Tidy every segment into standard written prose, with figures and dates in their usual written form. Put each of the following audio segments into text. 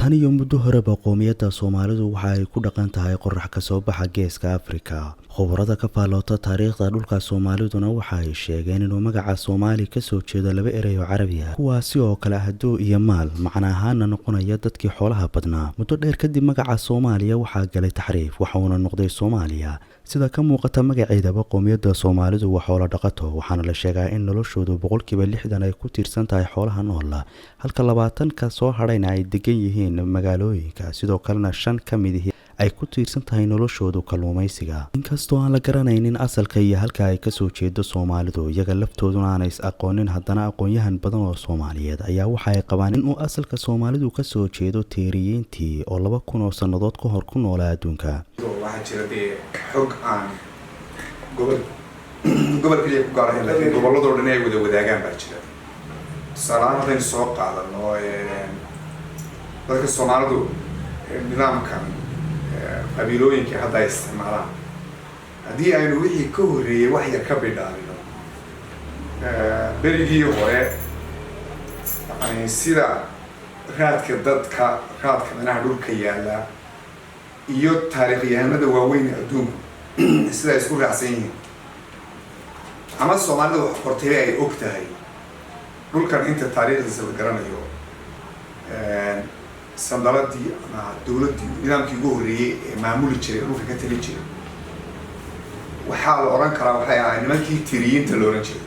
tan iyo muddo horeba qoomiyadda Soomaalidu waxa ay ku dhaqan tahay qorax ka soo baxa geeska Afrika. Khubarada ka faaloota taariikhda dhulka Soomaaliduna waxa ay sheegeen inuu magaca Soomaali ka soo jeedo laba eray oo Carabi ah, kuwaasi oo kala hadoo iyo maal macna ahaan noqonaya dadkii xoolaha badnaa. Muddo dheer kadib magaca Soomaaliya waxa galay taxriif, waxaana noqday Soomaaliya. sida ka muuqata magaceedaba qoomiyadda Soomaalidu waa xoolo dhaqato, waxaana la sheegaa in noloshoodu boqolkiiba 60 ay ku tiirsan tahay xoolaha nool, halka 20 ka soo hadhayna ay degan yihiin magaalooyinka, sidoo kalena 5 ka mid ah ay ku tiirsan tahay noloshoodu kalluumaysiga. Inkastoo aan la garanaynin asalka iyo halka ay ka soo jeedo Soomaalidu, iyaga laftooduna aan is aqoonin, haddana aqoonyahan badan oo Soomaaliyeed ayaa waxa ay qabaan in uu asalka Soomaalidu ka soo jeedo Tiiriyiintii oo 2000 oo sannadood ka hor ku noolaa adduunka. waxaa jira xog aan gobol kaliya ku gaar ahayn, laakiin gobolladoo dhan ay wada wadaagaan baa jira. tusaalahaan haddaynu soo qaadano dadka Soomaalidu nidaamkan qabiilooyinka hadda ay isticmaalaan, haddii aynu wixii ka horreeyey wax yar ka bidhaamino berigii hore, yani sida raadka dadka manaha dhulka yaalla iyo taariikhyahanada waaweyn adduunku sida ay isku raacsan yihiin, ama Soomaalida wax qortay ay og tahay dhulkan inta taariikhdiisa la garanayo, sandaladii ama dowladdii nidaamkii ugu horreeyey ee maamuli jiray dhulka ka tali jiray waxaa la oran karaa waxay ahayd nimankii Tiiriyiinta la oran jiray.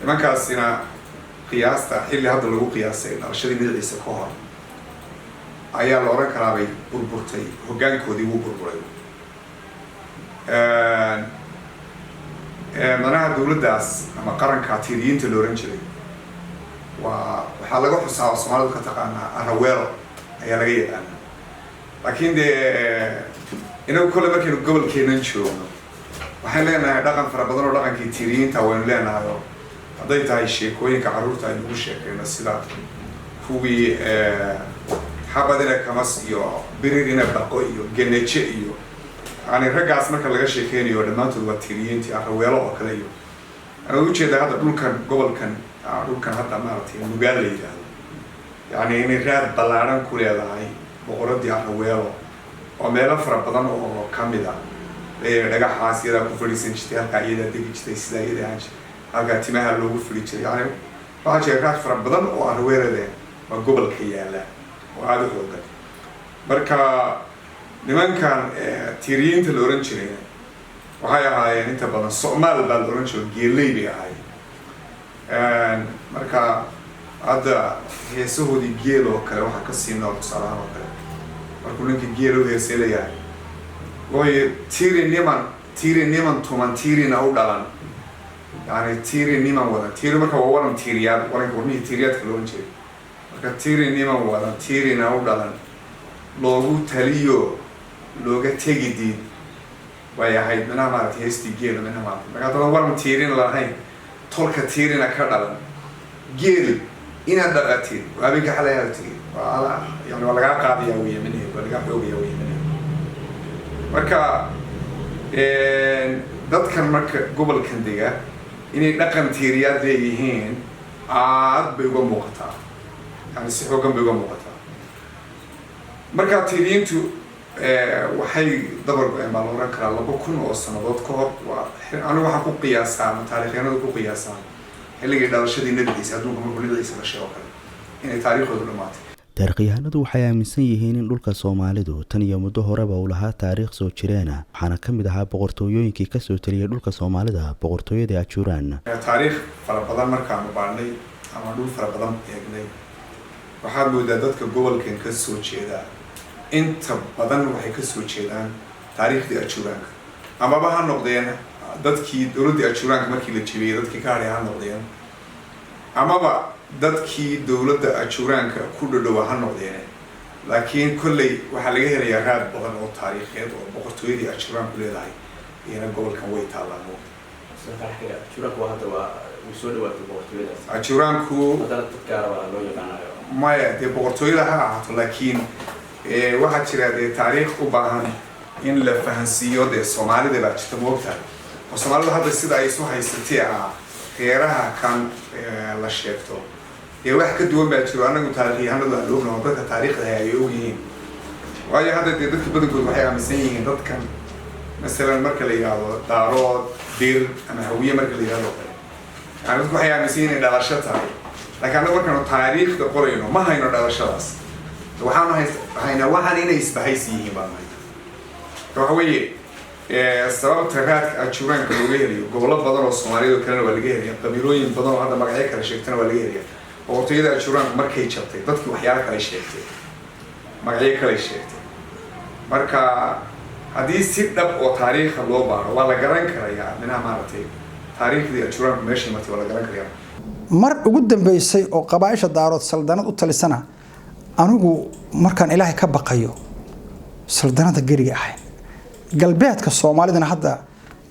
nimankaasina qiyaasta xilli hadda lagu qiyaasay dhalashadii magaciisa ka hor ayaa la oran karaa bay burburtay, hoggaankoodii wuu burburay. manaha dowladdaas ama qaranka Tiiriyiinta la oran jiray waxaa laga xusaa Soomaalidu ka taqaanaa Araweelo ayaa laga yaqaanaa, laakiin inagu kole markaynu gobolkeenan joogno waxaan leenahay dhaqan fara badan oo dhaqankii Tiiriyiinta waynu leenahay, hadday tahay sheekooyinka carruurta aynu ugu sheekayno sida kuwii xabadina kamas iyo biririna baqo iyo geneje iyo yani raggaas marka laga sheekeynayo dhammaantood waa Tiiriyiintii, Araweelo oo kale. iyo anaa ujeedaa hadda dhulkan hadda maaragtay Nugaal la yidhaahdo, yani inay raad ballaaran ku leedahay boqoradii Araweelo oo meelo fara badan oo ka mid ah dhagaxaas iyadaa ku fadhiisan jirtay, halkaa iyadaa degi jirtay, sidaa iyadaa ahaan jirtay, halkaa timaha loogu fuli jiray. yani waxaa jira raad fara badan oo Araweelade waa gobolka yaalla oo aada u xoogan. marka nimankan Tiiriyiinta la oran jiray waxay ahaayeen inta badan Soomaal baa la oran jiray, geeley bay ahaayeen. marka hadda heesahoodii geel oo kale waxaa ka sii nool tusaalahaan oo kale, markuu ninka geel u heesay leeyahay way tiiri niman tuman tiirina u dhalan, yani tiiri niman wadan, tiiri marka waa waran tiiriyaad, waranka warmihii tiiriyaadka la oran jiray. marka tiiri niman wadan tiirina u dhalan, loogu taliyo looga tegi diid way ahayd minaha maaragtay heestii geela minaha maaragtay. marka haddana waran tiirin lahayn, tolka tiirina ka dhalan, geel inaad dhaqatid waa habeenka xalay aad tiri yani waa lagaa qaadayaa weeye minhe, waa lagaa xoogayaa weeye minhe. marka dadkan marka gobolkan dega inay dhaqan tiiriyaad leeyihiin aad bay uga muuqataa, yani si xoogan bay uga muuqataa. marka Tiiriyiintu waxay dabar go-een baa la oran karaa 2000 oo sannadood ka hor. anigu waxaan ku qiyaasaa ama taariikhyahanadu ku qiyaasaa xilligii dhalashadii Nabi Ciise, adduunka markuu Nabi Ciise dhashay oo kale, inay taariikhdoodu dhammaatay. taariikhyahanadu waxay aaminsan yihiin in dhulka Soomaalidu tan iyo muddo horeba uu lahaa taariikh soo jireena, waxaana ka mid ahaa boqortooyooyinkii ka soo taliyay dhulka Soomaalida, boqortooyadii Ajuuraan. taariikh fara badan markaanu baadhnay ama dhul fara badan eegnay, waxaad moodaa dadka gobolkan ka soo jeeda inta badan waxay ka soo jeedaan taariikhdii Ajuuraanka, amaba ha noqdeen dadkii dowladdii Ajuuraanka markii la jebiyey dadkii ka hadhay ha noqdeen, amaba dadkii dowladda Ajuuraanka ku dhadhowa ha noqdeen. laakiin kolley waxaa laga helayaa raad badan oo taariikheed oo boqortooyadii Ajuuraanku leedahay iyana gobolkan way taallaan. Ajuuraanku maya dee boqortooyada ha ahaato, laakiin waxaa jira dee taariikh u baahan in la fahansiiyo. dee Soomaalida baa jirta moogtahay, oo Soomaalida hadda sida ay isu haysatee reeraha kan la sheegto dee wax ka duwan baa jiro anagu taariikyahanadu aan oogna oo dadka taariikhda ay og yihiin waayo hadda dee dadka badankood waxay aaminsan yihiin dadkan masalan marka la yidhaahdo daarood dir ama hawiye marka la yidhahdo yani dadku waxay aaminsan yihiin inay dhalasho tahay laakiin annagu markaanu taariikhda qorayno ma hayno dhalashadaas waxaanu haynaa waxaan inay isbahaysi yihiin baan hayna waxa weeye sababta raadka ajuuraanka looga helayo gobollo badan oo Soomaaliyeed oo kalena waa laga helaya qabiilooyin badan oo hadda magacyo kala sheegtana waa laga helaya boqortooyada ajuuraanka markay jabtay dadkii waxyaalo kale sheegtay magacyo kale sheegtay marka haddii si dhab oo taariikha loo baaro waa la garan karayaa minaha maaragtay taariikhdii ajuuraanku meeshay martay waa la garan karayaa mar ugu dambeysay oo qabaa'isha daarood saldanad u talisana anigu markaan ilaahay ka baqayo saldanada gariga ahay galbeedka Soomaalidana hadda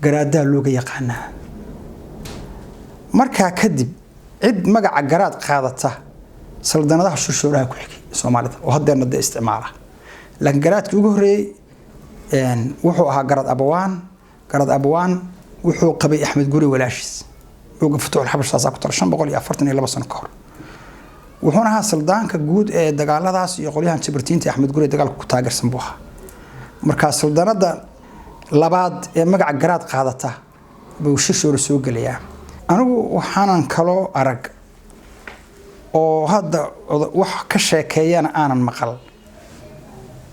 garaadaa looga yaqaanaa markaa kadib cid magaca garaad qaadata saldanadaha shushuuraha ku xigay Soomaalida oo haddeena isticmaala laakiin garaadkii ugu horeeyay wuxuu ahaa garaad abawaan wuxuu qabay Axmed Guri walaashis uga futuul xabashaas ku tar 542 sano ka hor wuxuuna ahaa saldaanka guud ee dagaaladaas iyo qolyahan Jibrtiinta Axmed Guri dagaalka ku taageersan buu ahaa marka saldanada labaad ee magaca garaad qaadata buu shushuur soo galayaa anigu waxaanan kaloo arag oo hadda wax ka sheekeeyana aanan maqal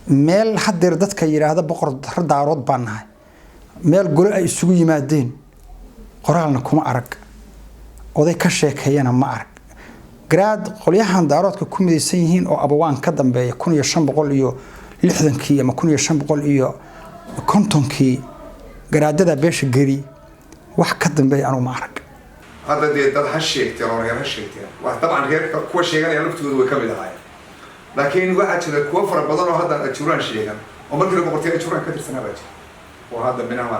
meel hadeer dadka yiraahdo boqor daarood baan nahay meel gole ay isugu yimaadeen qoraalna kuma arag oday ka sheekeeyana ma arag garaad qolyahan daaroodka ku midaysan yihiin oo abawaan ka dambeeya 1560 ama 1550 garaadada beesha gari wax ka dambeeya anu ma arag hadda dee dad ha sheegteen oo reer ha sheegteen waa dabcan reerka kuwa sheeganaya laftooda way ka mid ahaayeen laakiin waxaa jira kuwa fara badan oo hadda ajuuraan sheegan oo markii boqortooyada ajuuraan ka tirsanaa baa jira oo hadda minaha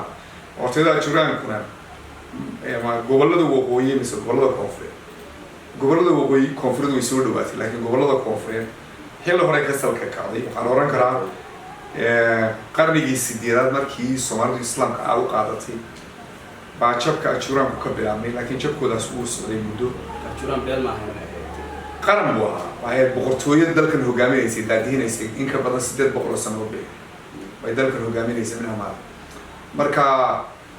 boqortooyada ajuuraankuna ama gobollada waqooyi mise gobollada koonfureed gobollada waqooyi koonfureed way soo dhawaatay laakiin gobollada koonfureed xilli hore ka salka kacday waxaan oran karaa qarnigii 8aad markii Soomaalidu islaamka aad u qaadatay baa jabka ajuuraanku ka bilaabmay laakiin jabkoodaas uu socday muddo ajuuraan beel ma ahayn qaran buu ahaa waxay boqortooyada dalkan hogaaminaysay daadiinaysay in ka badan 800 sano oo bay dalkan hogaaminaysay minaha marka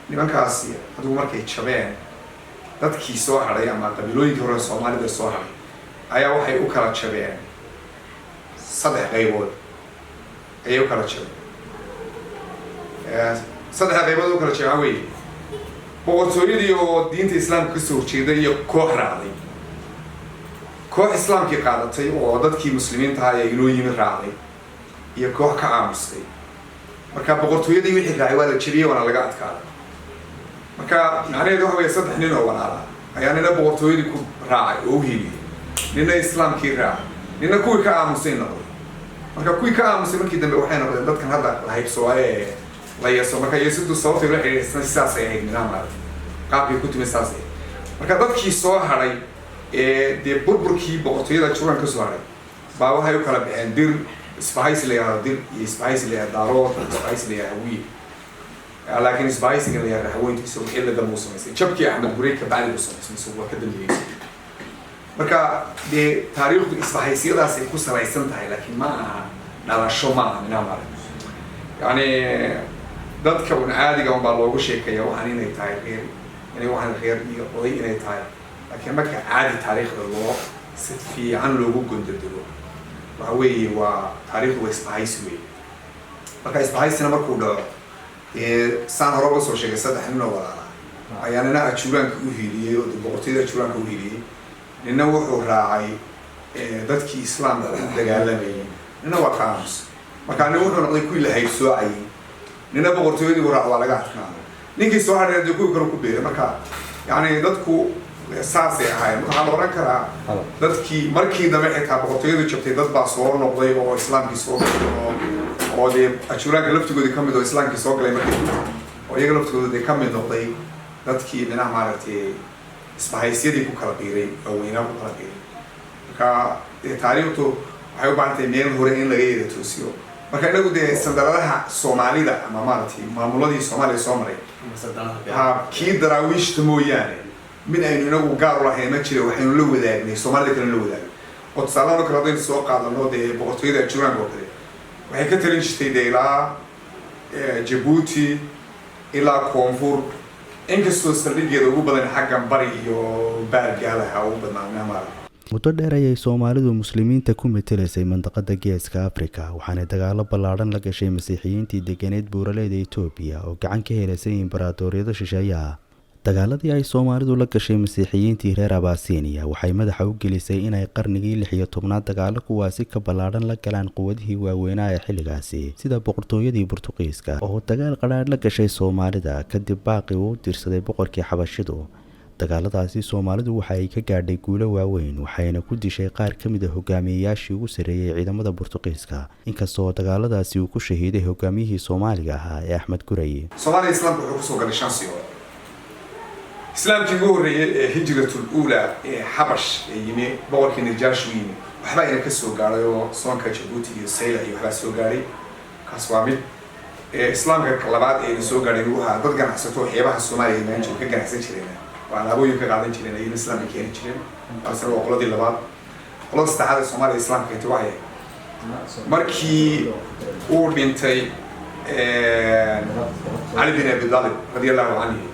nimankaasi adigu markay jabeen dadkii soo haray ama qabiilooyinkii hore Soomaalida soo haray ayaa waxay u kala jabeen 3 qaybood ayay u kala jabeen 3 qaybood u kala jabeen way boqortooyadii oo diinta islaamka ka soo jeeday iyo koox raacday koox islaamkii qaadatay oo dadkii muslimiinta ahaa ay inoo yimid raacday iyo koox ka aamustay marka boqortooyadii wixii raacay waa la jabiyay waana laga adkaaday marka macnaheedu waxa weeye 3 nin oo walaala ayaa nina boqortooyadii ku raacay oo u hiiliyay nina islaamkii raacay nina kuwii ka aamusay noqday marka kuwii ka aamusay markii dambe waxay noqdeen dadkan hadda la haybsoo la yeeso marka yeesidu sababtay la xiriirsan sidaas ay ahayd nidaamka qaabkii ku timid sidaas marka dadkii soo haray dee burburkii boqortooyada ajuuraan ka soo haray baa waxay u kala baxeen dir isbahaysi la yidhaahdo dir iyo isbahaysi la yidhaahdo daarood isbahaysi la yidhaahdo hawiye laakiin isbahaysiga la yidhaahdo haweentiisa wixii la dambe u samaysay jabkii Axmed Guri ka bacdi u samaysay waa ka dambeeyay marka dee taariikhdu isbahaysiyadaas ay ku salaysan tahay laakiin ma aha dhalasho ma aha minaha yani dadka un caadiga un baa loogu sheekaya waxaan inay tahay reer inay waxaan reer iyo oday inay tahay laakiin marka caadi taariikhda loo si fiican loogu gondadego waxa weeye waa taariikhdu waa isbahaysi weeye marka isbahaysina markuu dhaco saan hore uga soo sheegay 3 nin oo walaala ayaa nina ajuuraanka u hiiliyey oo boqortooyada ajuuraanka u hiiliyey nina wuxuu raacay dadkii islaamka u dagaalamayay nina waa ka aamusay marka anigu wuxuu noqday kuwii la haybsoocayay nina boqortooyadii uu raaco waa laga adkaaday ninkii soo haray dee kuwii kale ku beeray marka yani dadku saasay ahaayeen waxaa la oran karaa dadkii markii dambe xitaa boqortooyadu jabtay dad baa soo noqday oo islaamkii soo galay oo dee ajuuraanka laftigoodii ka mid oo islaamkii soo galay markii oo iyaga laftigooda dee ka mid noqday dadkii minaha maaragtay isbahaysyadii ku kala biiray oo weynaa ku kala biiray marka taariikhdu waxay u baahan tahay meel hore in laga yeeda toosiyo marka inagu dee sandaladaha Soomaalida ama maaragtay maamuladii Soomaaliya soo maray kii daraawiishta mooyaane mid aynu inagu gaar u lahayn ma jira, waxaynu la wadaagnay soomaalida kale la wadaagay. oo tusaalahaan oo kale haddaynu soo qaadano dee boqortooyada Juraanka oo kale waxay ka talin jirtay dee ilaa Djibouti ilaa koonfur, inkastoo saldhigeeda ugu badan xaggan bari iyo baargaalaha ugu badnaa maaragtay. muddo dheer ayay Soomaalidu muslimiinta ku metelaysay mandaqada Geeska Afrika, waxaana dagaalo ballaaran la gashay masiixiyiintii deganeed buuraleyda Itoobiya oo gacan ka helaysay imbaraatoriyada shisheeyaha. dagaaladii ay Soomaalidu la gashay masiixiyiintii reer Abyssinia waxay madaxa u gelisay inay qarnigii 16aad dagaalo kuwaasi ka ballaaran la galaan quwadihii waaweynaa ee xilligaasi, sida boqortooyadii Boortaqiiska oo dagaal qadhaadh la gashay Soomaalida kadib baaqi uu dirsaday boqorkii Xabashidu. dagaaladaasi Soomaalidu waxa ay ka gaadhay guulo waaweyn, waxayna ku dishay qaar ka mid ah hogaamiyeyaashii ugu sareeyay ciidamada Boortaqiiska, inkastoo dagaaladaasi uu ku shahiiday hogaamiyihii Soomaaliga ahaa ee Axmed Gurey. Soomaaliya Islaamku wuxuu kusoo galay 5 siyood. islaamkii ugu horreeyay ee hijratul uula ee Xabash ee yimi boqorkii Najaashi yimi waxba ina ka soo gaaray oo soonka Djibouti iyo Sayla iyo waxba soo gaaray. kaas waa mid islaamka labaad ee soo gaaray uu ahaa dad ganacsato xeebaha Soomaaliya maanta ka ganacsan jireen, waa alaabooyin ka qaadan jireen ay islaamka keenin jireen. taas waa qoladii labaad. qolada saddexaad ee Soomaaliya islaamka inta waxay markii uu dhintay Ali bin Abi Talib radiyallahu anhu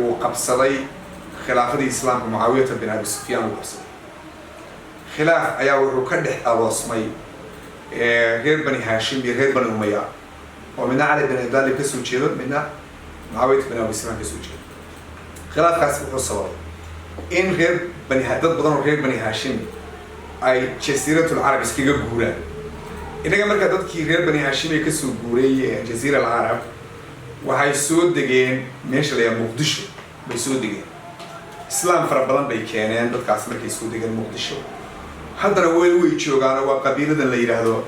uu qabsaday khilaafadii islaamka Muawiya bin Abi Sufyaan uu qabsaday. khilaaf ayaa wuxuu ka dhex aloosmay reer Bani Hashim iyo reer Bani Umayya oo midna Ali bin Abi Talib ka soo jeedo, midna Muawiya bin Abi Sufyaan ka soo jeedo. khilaafkaas wuxuu sababay in dad badan oo reer Bani Hashim ay Jasiiratul Arab iskaga guuraan. inaga marka dadkii reer Bani Hashim ay ka soo guuray Jasiiratul Arab waxay soo degeen meesha la Muqdisho bay soo degeen. islaam fara badan bay keeneen dadkaas markay soo degeen Muqdisho. haddana way joogaan waa qabiiladan la yiraahdo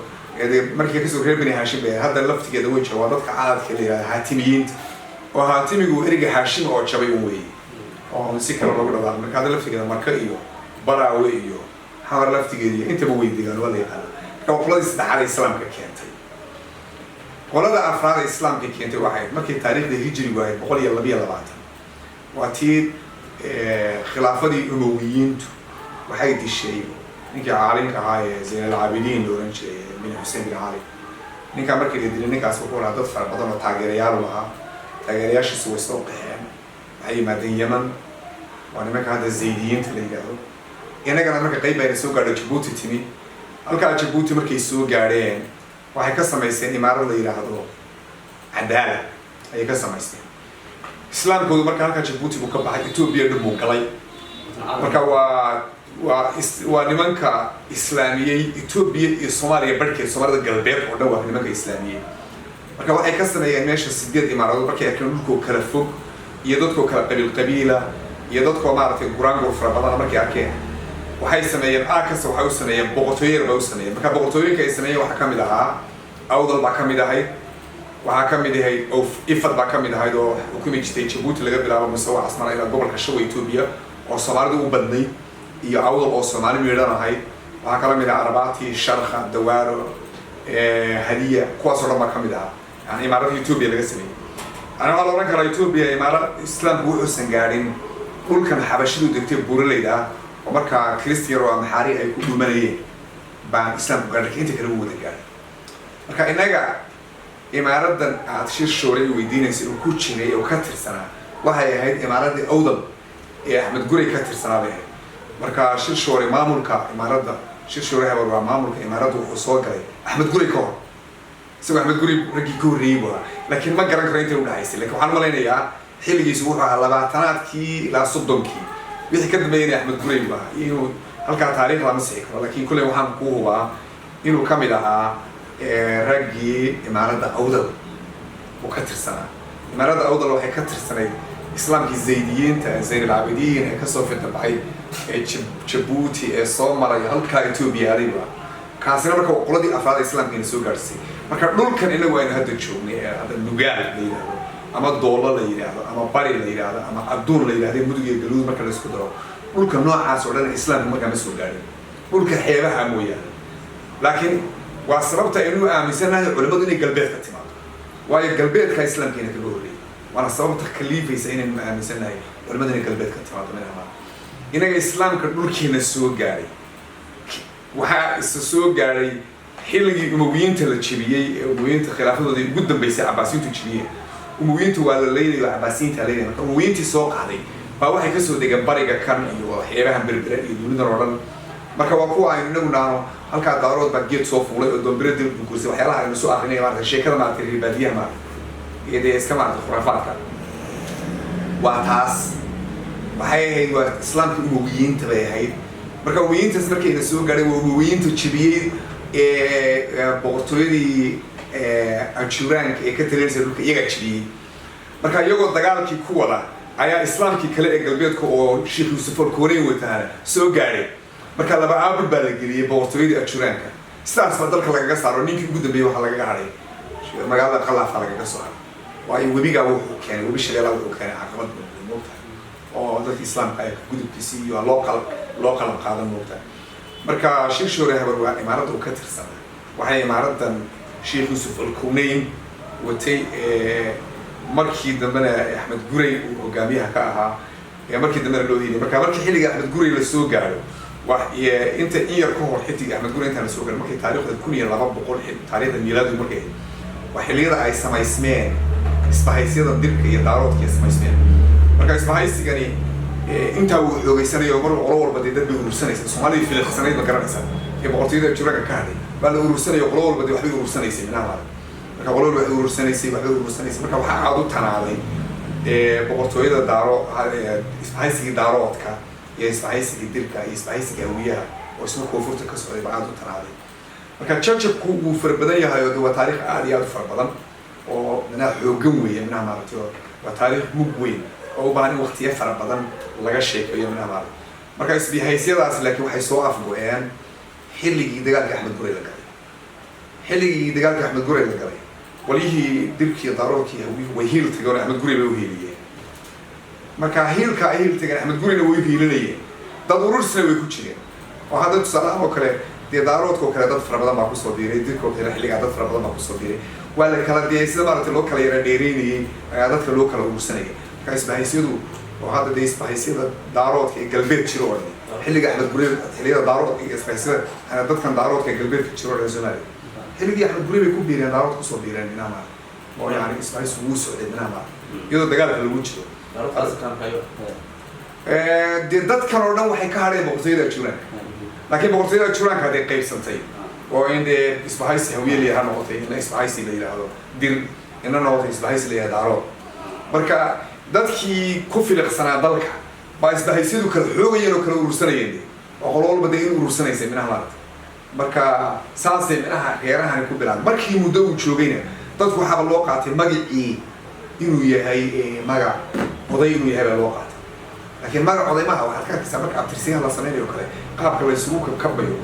markii ka soo reer Bani Hashim bay haddana laftigeeda way joogaan dadka caadadka la yiraahdo Haatimiyiinta oo Haatimigu eriga Hashim oo jabay uu weeyay oo si kale loogu dhawaaqay. marka hadda laftigeeda Marka iyo Baraawe iyo Xawar laftigeeda intaba way degaan wala yaqaan. qoladii saddexaad ee islaamka keentay. qolada afraad ee islaamka keentay waxay markii taariikhda hijriga ahayd 122 waa tii khilaafadii Umayyiintu waxay dishay ninkii caalinka ahaa ee Zayn al-Abidin looran jiray bin Hussein bin Ali. ninka markii la dilay ninkaas wuxuu lahaa dad fara badan oo taageerayaal u ahaa. taageerayaashiisu way soo qaxeen, waxay yimaadeen Yemen, waa nimanka hadda Zaydiyiinta la yidhaahdo. inagana marka qayb ayna soo gaadho Djibouti timi. halkaa Djibouti markay soo gaadheen waxay ka samaysteen imaarad la yiraahdo Cadaala ayay ka samaysteen. islaamkoodu marka halkaa Djibouti buu ka baxay, Itoobiya dib buu galay. marka waa nimanka islaamiyey Itoobiya iyo Soomaaliya barkeed, Soomaalida galbeed oo dhan waa nimanka islaamiyey. marka waxay ka sameeyeen meesha 8 imaaradood markay arkeen dhulkoo kala fog iyo dadkoo kala qabiila iyo dadkoo maaragtay guraangoor fara badan markay arkeen waxay sameeyeen aakasta waxay u sameeyeen boqortooyo bay u sameeyeen. marka boqortooyinka ay sameeyeen waxaa ka mid ahaa Awdal baa ka mid ahayd, waxaa ka mid ahayd Ifad baa ka mid ahayd oo xukumi jirtay Djibouti laga bilaabo Musawa Casmara ilaa gobolka Shawa Itoobiya oo Soomaalidu u badnay, iyo Awdal oo Soomaali meedhan ahayd. waxaa kala mid ah Arabati, Sharqa, Dawaaro, Hadiya, kuwaas oo dhan baa ka mid ahaa. yani imaaradda Itoobiya laga sameeyey. waxaa la oran karaa Itoobiya imaarad islaamku wuxuusan gaadhin dhulkan Xabashidu degtay buuraleyda ah oo markaa Kristiyaro ama Maxaari ay ku dhumanayeen baan islaamku gaadhay inta kale u wada gaadhay. marka inaga imaaradan aad shir shooray weydiinaysa oo ku jiray oo ka tirsanaa waxay ahayd imaaradii Awdal ee Axmed Gurey ka tirsanaa bay ahayd. marka shir shooray maamulka imaaradda shir shooray waa maamulka imaaradda wuxuu soo galay Axmed Gurey ka hor. isagoo Axmed Gurey raggii ka horreeyay buu ahaa, laakiin ma garan karo intay u dhaxaysay. laakiin waxaan malaynayaa xilligiisu wuxuu ahaa 20aadkii ilaa 30kii wixii ka dambeeyay Axmed Gurey buu ahaa. inuu halkaa taariikh lama sixi karo, laakiin kulley waxaan ku hubaa inuu ka mid ahaa raggii imaaradda Awdal uu ka tirsanaa. imaaradda Awdal waxay ka tirsanayd islaamkii Zaydiyiinta, Zayn al-Abidin ee kasoo fidabacay ee Djibouti ee soo maray halkaa Itoobiya adiga. kaasina marka qoladii afraad islaamkeena soo gaarsiisay. marka dhulkan inagu aynu hadda joognay ee hadda Nugaal la yiraahdo ama Doola la yiraahdo ama Bari la yiraahdo ama Aduun la yiraahdo mudug iyo galuud marka la isku daro dhulka noocaas oo dhan islaamku markaa ma soo gaarin. dhulka xeebaha mooyaane. laakiin waa sababta inuu aaminsanahay culimadu inay galbeedka timaado, waayo galbeedka islaamkeena kaga horreeyay waana sababta khaliifaysa inaynu aaminsanahay culimadana galbeedka timaado minaha inaga islaamka dhulkeena soo gaaray waxaa isa soo gaaray xilligii umawiyiinta la jebiyey ee umawiyiinta khilaafadooda ugu dambeysay cabaasiintu jebiyeen umawiyiinta waa la leynayo cabaasiinta la leynaya marka umawiyiintii soo qaaday baa waxay kasoo degeen bariga kan iyo xeebahan berbere iyo dunidan oo dhan marka waa kuwa aynu inagu naano halkaa daarood baa geed soo fuulay oo doombire dil bukursay waxyaalaha aynu soo akrinay maarata sheekada maarata ribaadiyaha maarata iyo dee iska maarata khuraafaadka waa taas waxay ahayd waa islaamka umawiyiinta bay ahayd marka umawiyiintaas markayna soo gaadhay waa umawiyiinta jebiyey boqortooyadii ajuraanka ee ka talinaysa dhulka iyagaa jebiyey marka iyagoo dagaalkii ku wada ayaa islaamkii kale ee galbeedka oo sheekh yuusuf alkoreyn wataana soo gaadhay marka laba aabul baa la geliyey boqortooyadii ajuraanka sidaas baa dalka lagaga saaro ninkii ugu dambeeyey waxaa lagaga hadhay magaalada qalaafa lagaga soo haray waayo webigaa wuxuu keenay webi shabeellaa wuxuu keenay caqabad moogtahay oo dadka islaamka ay gudubkiisii iyo loo qalab qaadan moogtahay marka sheekh shoore habar waa imaaradda uu ka tirsanaa waxay imaaradan sheekh yuusuf alkoneyn watay markii dambena axmed gurey uu hogaamiyaha ka ahaa markii dambena loo hiilay marka markii xilliga axmed gurey la soo gaaro inta in yar ka hor xidig axmed gurey intaan la soo gaaro markii taariikhda 1200 taariikhda miilaadu markay waa xilliyada ay samaysmeen isbahaysyada dirka iyo daaroodka ay samaysmeen marka isbahaysigani intaa uu xoogeysanayo mar qolo walba dee dad bay urursanaysa soomaalida filiqsanayd ma garanaysa ee boqortooyada juraga ka hadhay baa la urursanayo qolo walba dee waxbay urursanaysay minaha marka qolo walba waxbay urursanaysay marka waxaa aada u tanaaday boqortooyada daaro isbahaysigii daaroodka iyo isbahaysigii dirka iyo isbahaysigii awiyaha oo isna koonfurta ka socday baa aada u tanaaday marka jajabku wuu fara badan yahay oo waa taariikh aada iyo aada u fara badan oo minaha xoogan weeye minaha maaragtay waa taariikh mug weyn oo u baahan in waqtiyo fara badan laga sheekeeyo minaha maaragtay marka isbahaysyadaas laakiin waxay soo afgo-een xilligii dagaalka axmed gurey la galay walyihii dirkii daaroodkii hawiyuhu way hiil tageen axmed gurey bay u hiiliyeen marka hiilka ay hiil tageen axmed gureyna way u hiilinayeen dad urursina way ku jireen oo hadda tusaalahaan oo kale dee daaroodka oo kale dad fara badan baa kusoo biiray dirka oo kale xilligaa dad fara badan baa kusoo biiray waa la kala dee sida maaragtay loo kala yara dheereynayay ayaa dadka loo kala urursanayay marka isbahaysyadu oo hadda dee isbahaysyada daaroodka ee galbeed jiro oo dhan xilliga axmed gurey xilliyada daaroodka iyo isbahaysyada dadkan daaroodka ee galbeedka jiro oo dhan Soomaaliya xilligii axmed gurey bay ku biireen daaroodka kusoo biireen minaha maaragtay oo yani isbahaysigu wuu socday minaha maaragtay iyadoo dagaalka lagu jiro dee dadkan oo dhan waxay ka hadheen boqortooyada ajuraanka laakiin boqortooyada ajuraanka hadday qaybsantay oo in dee isbahaysi hawiye ha noqotay ina isbahaysi la yidhaahdo dir ina noqotay isbahaysi la yidhahdo daarood marka dadkii ku filiqsanaa dalka baa isbahaysyadu kala xoogayeen oo kala urursanayeen oo qolo walba dee in urursanaysay minaha maaragtay marka saasay minaha reerahani ku bilaabay markii muddo uu joogayna dadku waxaaba loo qaatay magacii inuu yahay magac oday inuu yahay baa loo qaatay laakiin magac oday maaha waxaad ka arkaysaa marka abtirsiyaha la sameynayo kale qaabka la isugu kabkabayo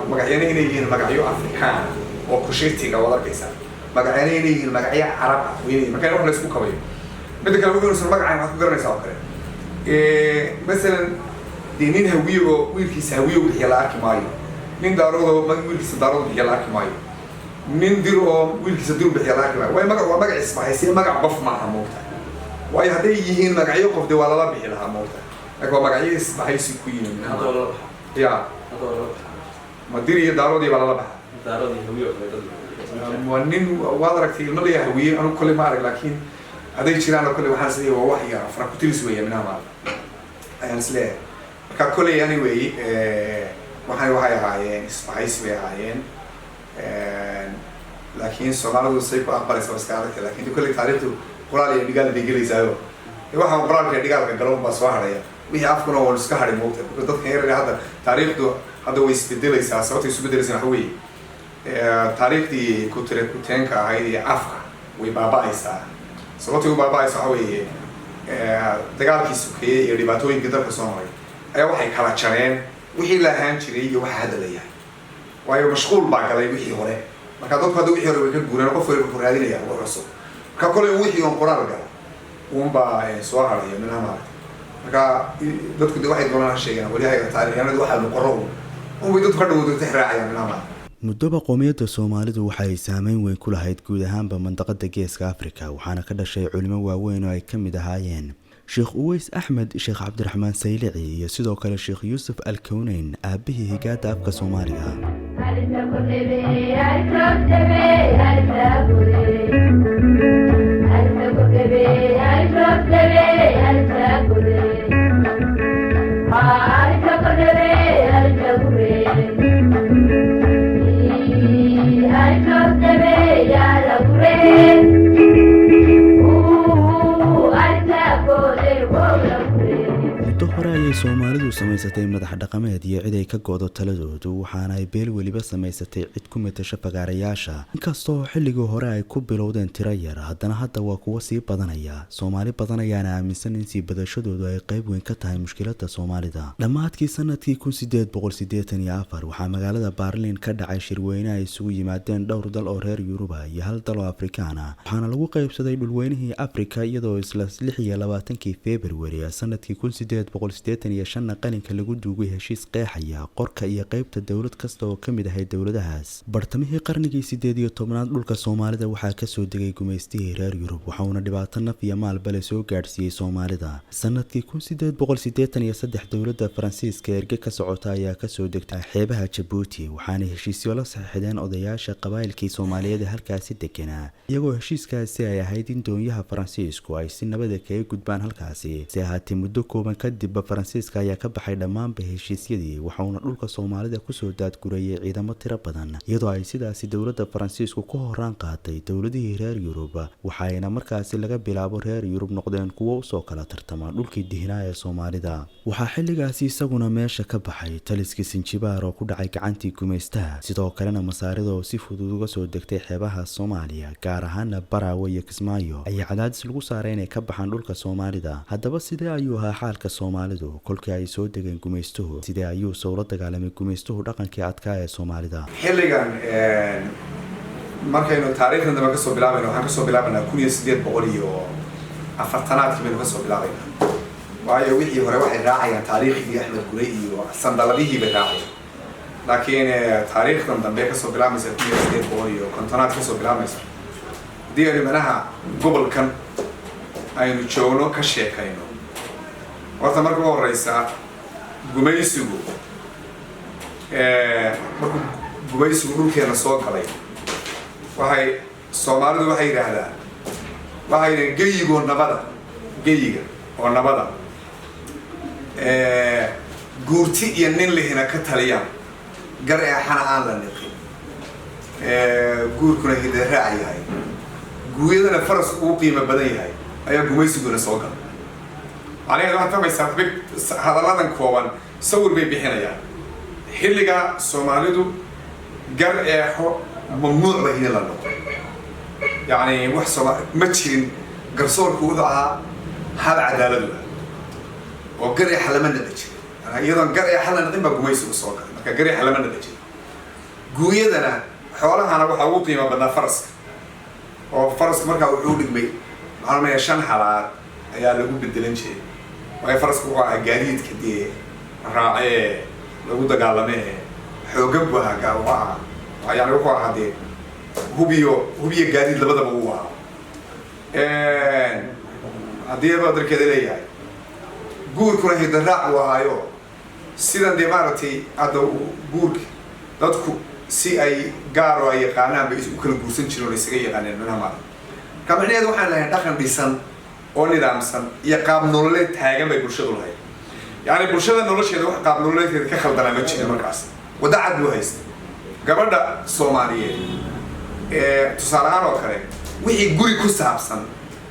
magacyana inay yihiin magacyo afrikaan oo kushetiga waad arkaysaa magacyana inay yihiin magacyo carab ah marka wax la isku kabayo midda kale wuxuu magacan waxaad ku garanaysaa oo kale masalan dee nin hawiye oo wiilkiisa hawiye bixiya la arki maayo nin daarood oo wiilkiisa daarood bixiya la arki maayo nin dir oo wiilkiisa dir bixiya la arki maayo waayo magac waa magac isbahaysiya magac qof maaha moogta waayo hadday yihiin magacyo qof dee waa lala bixi lahaa moogta laakiin waa magacyo isbahaysi ku yimid ya ma dir iyo daaroodii baa lala baxa waa nin waad aragtay ilmo la hawiye anu kolley ma arag laakiin hadday jiraan oo kolley waxaan isleeyahay waa wax yar farakutilis weeya minaha maal ayaan isleeyahay marka kolley anyway waxay ahaayeen isbahaysi bay ahaayeen laakiin Soomaalidu say ku aqbalaysa iska aragtay laakiin kolley taariikhdu qoraal iyo dhigaal bay gelaysaayo waxaan qoraalka dhigalka galon baa soo haraya wixii afkuna oo iska haray moogta dadka yar hadda taariikhdu hadda way isbedelaysaa sababtay isu bedelaysaa waxa weeye taariikhdii ku teenka ahayd iyo afka way baaba'aysaa sababtay u baaba'aysaa waxa weeye dagaalkii sokeeyey iyo dhibaatooyinkii dalka soo maray ayaa waxay kala jareen wixii la ahaan jiray iyo waxa hadda la yahay waayo mashquul baa galay wixii hore marka dadku hadda wixii hore way ka guureen qof walba ku raadinaya wax cusub marka kolley wixii on qoraal gala unbaa soo haraya minaha maaragtay marka dadku de waxay doonaan sheegaan weli hayga taariikhanadu waxaa nu qoro unbay dadku ka dhawoodo tixraacayaan minaha maaragtay muddoba qowmiyadda Soomaalidu waxay saameyn weyn ku lahayd guud ahaanba mandaqada Geeska Afrika waxaana ka dhashay culimo waaweyn oo ay ka mid ahaayeen Sheekh Uways Axmed, Sheekh Cabdiraxmaan Saylici iyo sidoo kale Sheekh Yuusuf Alkawnayn aabihii higaada afka Soomaaliga. Soomaalidu samaysatay madax dhaqameed iyo cid ay ka goodo taladoodu waxaana ay beel waliba samaysatay cid ku metasha fagaarayaasha inkastoo xilligii hore ay ku bilowdeen tiro yar haddana hadda waa kuwa sii badanaya Soomaali badan ayaana aaminsan in sii badashadoodu ay qayb weyn ka tahay mushkiladda Soomaalida. Dhammaadkii sanadkii 1884 waxaa magaalada Berlin ka dhacay shirweyne ay isugu yimaadeen dhowr dal oo reer Yuruba iyo hal dal oo Afrikaan ah waxaana lagu qaybsaday dhulweynihii Afrika iyadoo isla 26 February sanadkii 1885 qalinka lagu duugay heshiis qeexaya qorka iyo qaybta dawlad kasta oo kamid ahay dawladahaas. Bartamihii qarnigii 18aad dhulka Soomaalida waxaa ka soo degay gumeystihii reer Yurub waxaana dhibaato naf iyo maalba la soo gaarsiiyay Soomaalida. Sanadkii 1883 dawladda Faransiiska erge ka socota ayaa ka soo degtay xeebaha Djibouti waxaana heshiisyo la saxiixdeen odayaasha qabaa'ilkii Soomaaliyeed halkaasi deganaa iyagoo heshiiskaasi ay ahayd in doonyaha Faransiisku ay si nabad ah kaga gudbaan halkaasi. Si ahaatee muddo kooban kadib Faransiiska ayaa ka baxay dhammaanba heshiisyadii waxaana dhulka Soomaalida ku soo daadgurayay ciidamo tiro badan iyadoo ay sidaasi dawladda Faransiisku ku horaan qaatay dawladihii reer Yurub waxaana markaasi laga bilaabo reer Yurub noqdeen kuwo u soo kala tartama dhulkii dihinaa ee Soomaalida. waxaa xilligaasi isaguna meesha ka baxay taliskii Sinjibaar oo ku dhacay gacantii gumeystaha sidoo kalena Masaarida oo si fudud uga soo degtay xeebaha Soomaaliya gaar ahaan Baraawe iyo Kismaayo ayaa cadaadis lagu saaray inay ka baxaan dhulka Soomaalida. haddaba sidee ayuu ahaa xaalka Soomaalidu kolkii ay soo degeen gumeystuhu sidee ayuu soo la dagaalamay gumeystuhu dhaqankii adkaa ee Soomaalida? xilligan markaynu taariikhdan daba ka soo bilaabayno waxaan ka soo bilaabanaa 1840 baynu ka soo bilaabaynaa waayo wixii hore waxay raacayaan taariikhdii Axmed Gurey iyo sandaladihii bay raacayaan laakiin taariikhdan dambe ka soo bilaabaysa 1850 ka soo bilaabaysa diyaar manaha gobolkan aynu joogno ka sheekayno horta marka ugu horeysa gumeysigu markuu gumeysigu dhulkeena soo galay waxay Soomaalidu waxay yiraahdaan waxay geeyigo nabada geeyiga oo nabada guurti iyo nin lehina ka taliyaan gar ee xana aan la niqin guurkuna hidara yahay guuyadana faras uu qiimo badan yahay ayaa gumeysiguna soo galay عليه واحد ما يسافر هذا لازم كوان صور بيحنايا حلقة سوماليدو جرء ممنوع بهنا لنا يعني وحصل متشين قرصور كوضعها هذا عدالة له وجرء حلمنا نتشين أنا أيضا جرء حلنا نتبع جميس الصوت كجرء حلمنا نتشين جويدنا حوالها أنا بحوطي ما بدنا فرس وفرس مركب وحولك بي أنا ما يشان حالات ayaa lagu bedelan jiray way farasku waa gaariid kadii raacay lagu dagaalamay xoogab waxa waa ayaan ku ahade hubiyo gaariid labadaba uu waa hadii badarkeeda leeyahay guurkuna hidaraac waayo sidan deemartay ado guurk dadku si ay gaar oo ay yaqaanaan bay u kala guursan jireen oo isaga yaqaaneen manama kamicneed waxaan lahayn dhaqan dhisan oo nidaamsan iyo qaab nololeed taagan bay bulshadu lahayd yani bulshada nolosheeda wax qaab nololeed ka khaldana ma jiro markaas wada cad loo haysto gabadha Soomaaliyeed tusaale ahaan oo kale wixii guri ku saabsan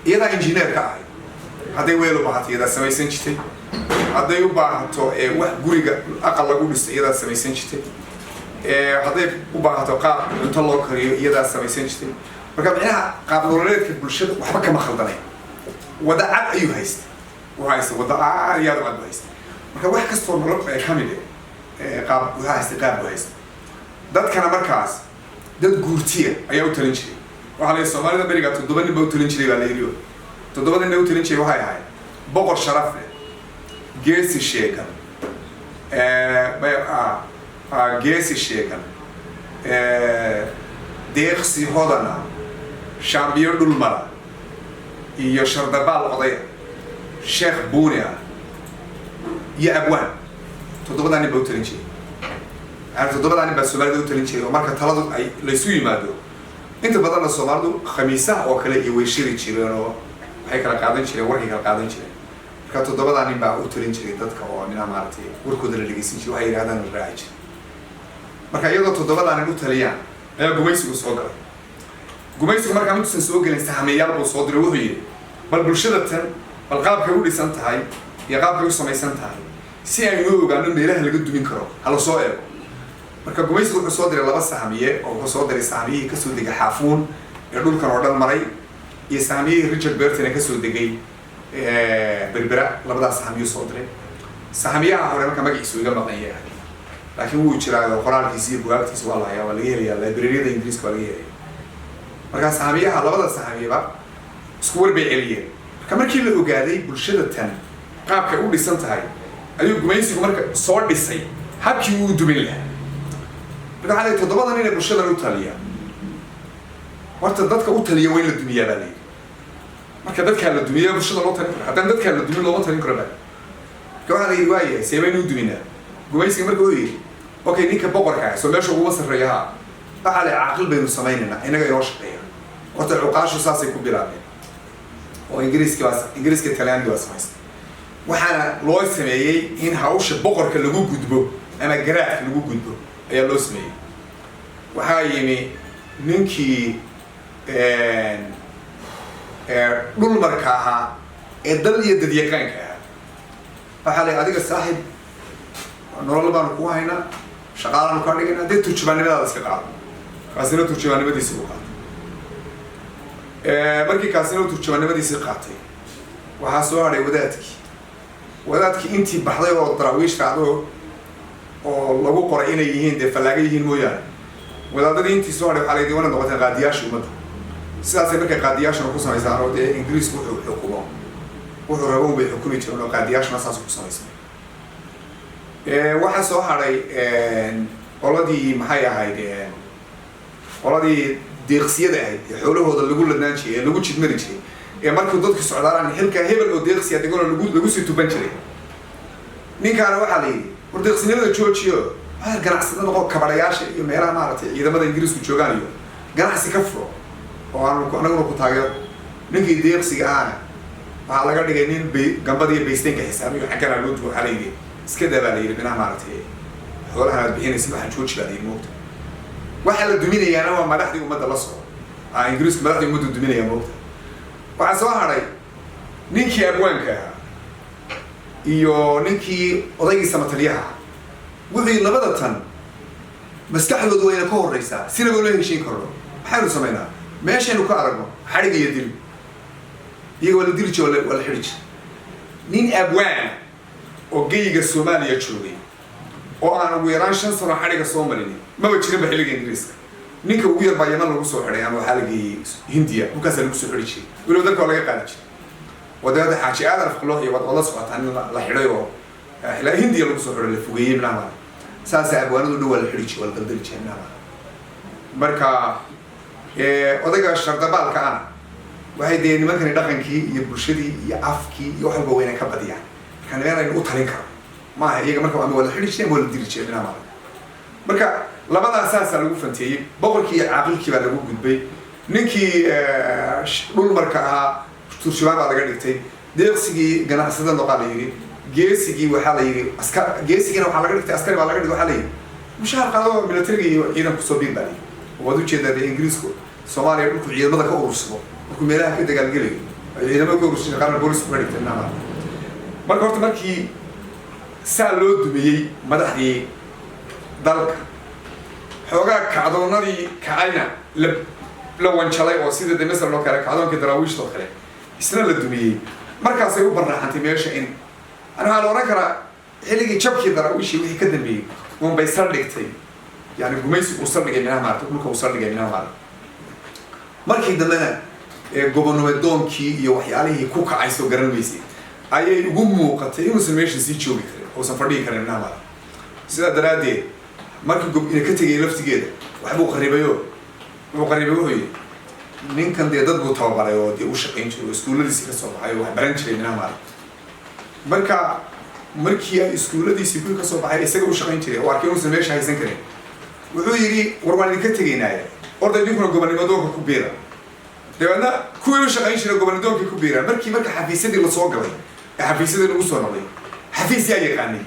iyada injineer ka ahay haday weelo baahato iyada samaysan jirtay haday u baahato wax guriga aqal lagu dhiso iyada samaysan jirtay haday u baahato qaab inta loo kariyo iyada samaysan jirtay marka macnaha qaab nololeedka bulshada waxba kama khaldanay wada cad ayuu haysta وهايست وضع رياض عد هايست marka wax kasto nolol ay kamid qaab haysta qaab haysta dadkana markaas dad guurtiya ayaa u talin jiray waxa la Soomaalida bariga 7 nin baa u talin jiray baa la yiri 7 nin u talin jiray waxay ahayd boqor sharaf leh geesi sheegan geesi sheegan deeqsi hodana shaambiyo dhulmara iyo shardabaal odaya sheekh buuni ah iyo abwaan toddobadaa nin baa u talin jiray toddobadaa nin baa soomaalida u talin jiray oo marka taladu ay laysu yimaado inta badanna soomaalidu khamiisaha oo kale iyo way shiri jireen oo waxay kala qaadan jireen warkay kala qaadan jireen marka toddobadaa nin baa u talin jiray dadka oo minaa maaragtay warkooda la dhegeysan jiray waxay yidhahdaan la raaci jiray marka iyadoo toddobadaa nin u taliyaan ayaa gumaysigu soo galay gumaysigu markaa intuusan soo gelin sahmeeyaal buu soo diray wuxuu yidhi bal bulshada tan bal qaabkay u dhisan tahay iyo qaabkay u samaysan tahay si aynu ogaano meelaha laga dumin karo hala soo eego marka gumaysigu wuxuu soo diray 2 sahmiye oo wuxuu soo diray sahmiyihii kasoo degay xaafuun ee dhulkan oo dhan maray iyo sahmiyihii Richard Burton ee kasoo degay berbera labadaas sahmiyo soo diray sahmiyaha hore marka magaciisu iga maqan yahay laakiin wuu jiraa qoraalkiisa iyo bugaagtiisa waa la hayaa waa laga helayaa library-da Ingiriiska waa laga helayaa marka sahmiyaha labada sahmiyaba isku war bay celiyeen marka markii la ogaaday bulshada tan qaabkay u dhisan tahay ayuu gumaysigu marka soo dhisay habkii uu dumin lahaa marka waxaa la toddobadan inay bulshadan u taliyaan horta dadka u taliya waa in la dumiyaa baa layidhi marka dadkaa la dumiyaa bulshada loo talin karo haddaan dadkaa la dumin looma talin karo baa marka waxaa la yidhi waayahay see baynu u duminaa gumaysiga marka uu yidhi okay ninka boqorka ah soo meesha uguma sarreeyaha waxaa la caaqil baynu samaynaynaa inaga inoo shaqeeya horta cuqaashu saasay ku bilaabeen oo ingiriiska talyaaniga waa samaystay waxaana loo sameeyey in hawsha boqorka lagu gudbo ama garaadka lagu gudbo ayaa loo sameeyey waxaa yimi ninkii dhulmarka ahaa ee dal iyo dadyaqaanka ahaa waxaa la adiga saaxib nolol baanu ku haynaa shaqaalaanu kaa dhigayna haddee turjubaannimadaada iska qaado kaasina turjubaannimadiisi u qaatay markii kaasina turjubaannimadiisii qaatay waxaa soo hadhay wadaadkii intii baxday oo daraawiish raacdo oo lagu qoray inay yihiin dee fallaaga yihiin mooyaane wadaadadii intii soo hadhay waxaa la yidhi wana noqoteen qaadiyaasha ummadda sidaasay markay qaadiyaashana ku samaysaan oo dee ingiriisku wuxuu xukumo wuxuu rabo bay xukumi jireen oo qaadiyaashana saas ku samaysan waxaa soo hadhay qoladii maxay ahayd qoladii deeqsiyada ahayd ee xoolahooda lagu ladnaan jiray ee lagu jidmari jiray ee markuu dadku socdaalaan xilka hebel oo deeqsiya degano lagu sii tuban jiray ninkaana waxaa la yidhi war deeqsinimada joojiyo waxaa ganacsada noqo kabadhayaasha iyo meelaha maaragtay ciidamada ingiriisku joogaan iyo ganacsi ka furo oo anaguna ku taageero ninkii deeqsiga ahana waxaa laga dhigay nin gambadiiyo baysteynka xisaabiyo xaggana loo duwo waxaa la yidhi iska daa baa la yidhi minaha maaragtay xoolahan aad bixinaysa waxaan jooji baa la yidhi moogta waxaa la duminayaana waa madaxdii ummadda la socdo ingiriisku madaxdii ummaddu duminayaa moogta waxaa soo hadhay ninkii abwaanka ahaa iyo ninkii odaygii samatalyaha wixii labada tan maskaxdoodu wayna ka horreysaa sinaba loo heshiin karno maxaynu samaynaa meeshaynu ka aragno xadhig iyo dil iyaga waa la dili jiro waa la xidhi jira nin abwaan oo geyiga Soomaaliya joogay oo aan ugu yaraan 5 sano xadhiga soo marin maba jirinba xilliga ingiriiska ninka ugu yar baa Yemen lagu soo xidhay ama waxaa la geeyey Hindiya halkaas lagu soo xidhi jiray weliba dadka laga qaadi jiray wadada xaaji aadan afqaloox iyo wada socotaan la xidhay oo ilaa Hindiya lagu soo xidhay la fogeeyey minaama saas abwaanadu dhow la xidhi jiray wala daldal jiray minaama marka odayga shardabaalka ana waxay dee nimankani dhaqankii iyo bulshadii iyo afkii iyo wax walba wayna ka badiyaan marka nimanaynu u talin karo maaha iyaga marka waa la xidhi jiray waa la dili jiray minaama marka labadaas saasaa lagu fanteeyey boqorkii iyo caaqilkii baa lagu gudbay ninkii dhulmarka ahaa turjubaan baa laga dhigtay deeqsigii ganacsada noqaa la yidhi geesigii waxaa la yidhi geesigiina waxaa laga dhigtay askari baa laga dhigay waxaa la yidhi mushaar qaado militariga iyo ciidanku soo biir baa la yidhi waad ujeedaa dee ingiriisku Soomaaliya dhulku ciidamada ka urursado markuu meelaha ka dagaalgelayo ay ciidamada ka urursan qaran boolisku ka dhigtay minaama marka horta markii saa loo dumiyey madaxdii dalka xoogaa kacdoonadii kacayna la wanjalay oo sida Masar loo kale kacdoonkii daraawiishta oo kale isna la dumiyey markaasay u barnaxantay meesha in waxaa la oran karaa xilligii jabkii daraawiishii wixii ka dambeeyey unbay saldhigtay yani gumaysigu uu saldhigay minaha maaragtay dhulka uu saldhigay minaha maaragtay markii dambena gobolnimedoonkii iyo waxyaalihii ku kacay soo garan weysay ayay ugu muuqatay inuusan meesha sii joogi karin uusan fadhigi karin minaha maaragtay sidaa daraaddeed markii inay ka tegay laftigeeda waxbuu qaribayo wuxuu qaribay wuxuu yidhi ninkan dee dad buu tababaray oo dee u shaqayn jiray oo iskuulladiisii ka soo baxay oo wax baran jiray minaha maarag marka markii ay iskuulladiisii kuwii ka soo baxay isaga u shaqayn jiray oo arkay inuusan meesha haysan karin wuxuu yidhi war waan idinka tegaynaaye orday ninkuna gobanimadoonka ku biira dabeedna kuwii u shaqayn jiray gobanimadoonkii ku biiraan marka xafiisyadii lasoo galay ee xafiisyadii lagu soo noqday xafiis yaa yaqaanay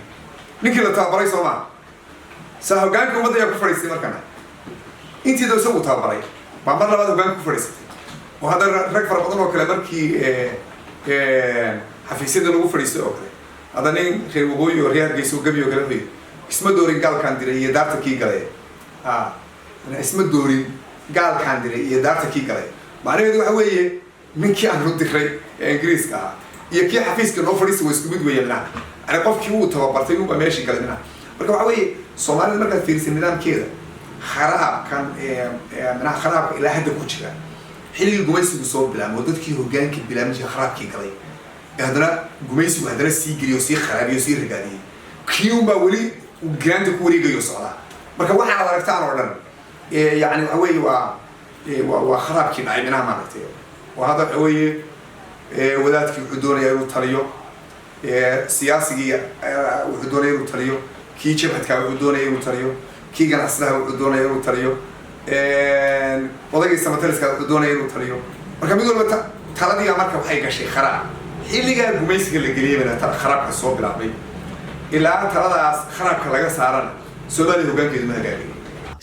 ninkii la tababaray soo maa saa hoggaanka ummadda ayaa ku fadhiistay markana intiida isagu tababaray baa mar labaad hoggaanka ku fadhiisatay oo hadda rag fara badan oo kale markii xafiisyada lagu fadhiistay oo kale hadda nin reer waqooyi oo reer Hargeysa oo gabi oo kale bay isma doorin gaalkaan diray iyo daarta kii galay isma doorin gaalkaan diray iyo daarta kii galay macnaheedu waxa weeye ninkii aan u diray ee Ingiriiska ah iyo kii xafiiska noo fadhiistay way isku mid weeyaan yani qofkii uu tababartay uu meeshii galay marka waxa weeye Soomaalida markaad fiirisid nidaamkeeda kharaabkan manaha kharaabka ilaa hadda ku jira xilligii gumaysigu soo bilaabay dadkii hoggaanka bilaabay kharaabkii galay haddana gumaysigu haddana sii geliyo sii kharaabiyay sii ragaadiyay kii baa weli garaanta ku wareegayo socda marka waxa aad aragtaan oo dhan yani waxa weeye waa kharaabkii dhacay minaha maaragtay oo hadda waxa weeye wadaadkii wuxuu doonayaa inuu taliyo siyaasigii wuxuu doonaya inuu taliyo kii jabhadka wuxuu doonaya inuu taliyo kii ganacsadaha wuxuu doonaya inuu taliyo odaygii samataliska wuxuu doonaya inuu taliyo marka mid walba taladii marka waxay gashay kharaab xilligaa gumaysiga la geliyay baa kharaabka soo bilaabay ilaa taladaas kharaabka laga saarana Soomaaliya hoggaankeedu ma hagaagin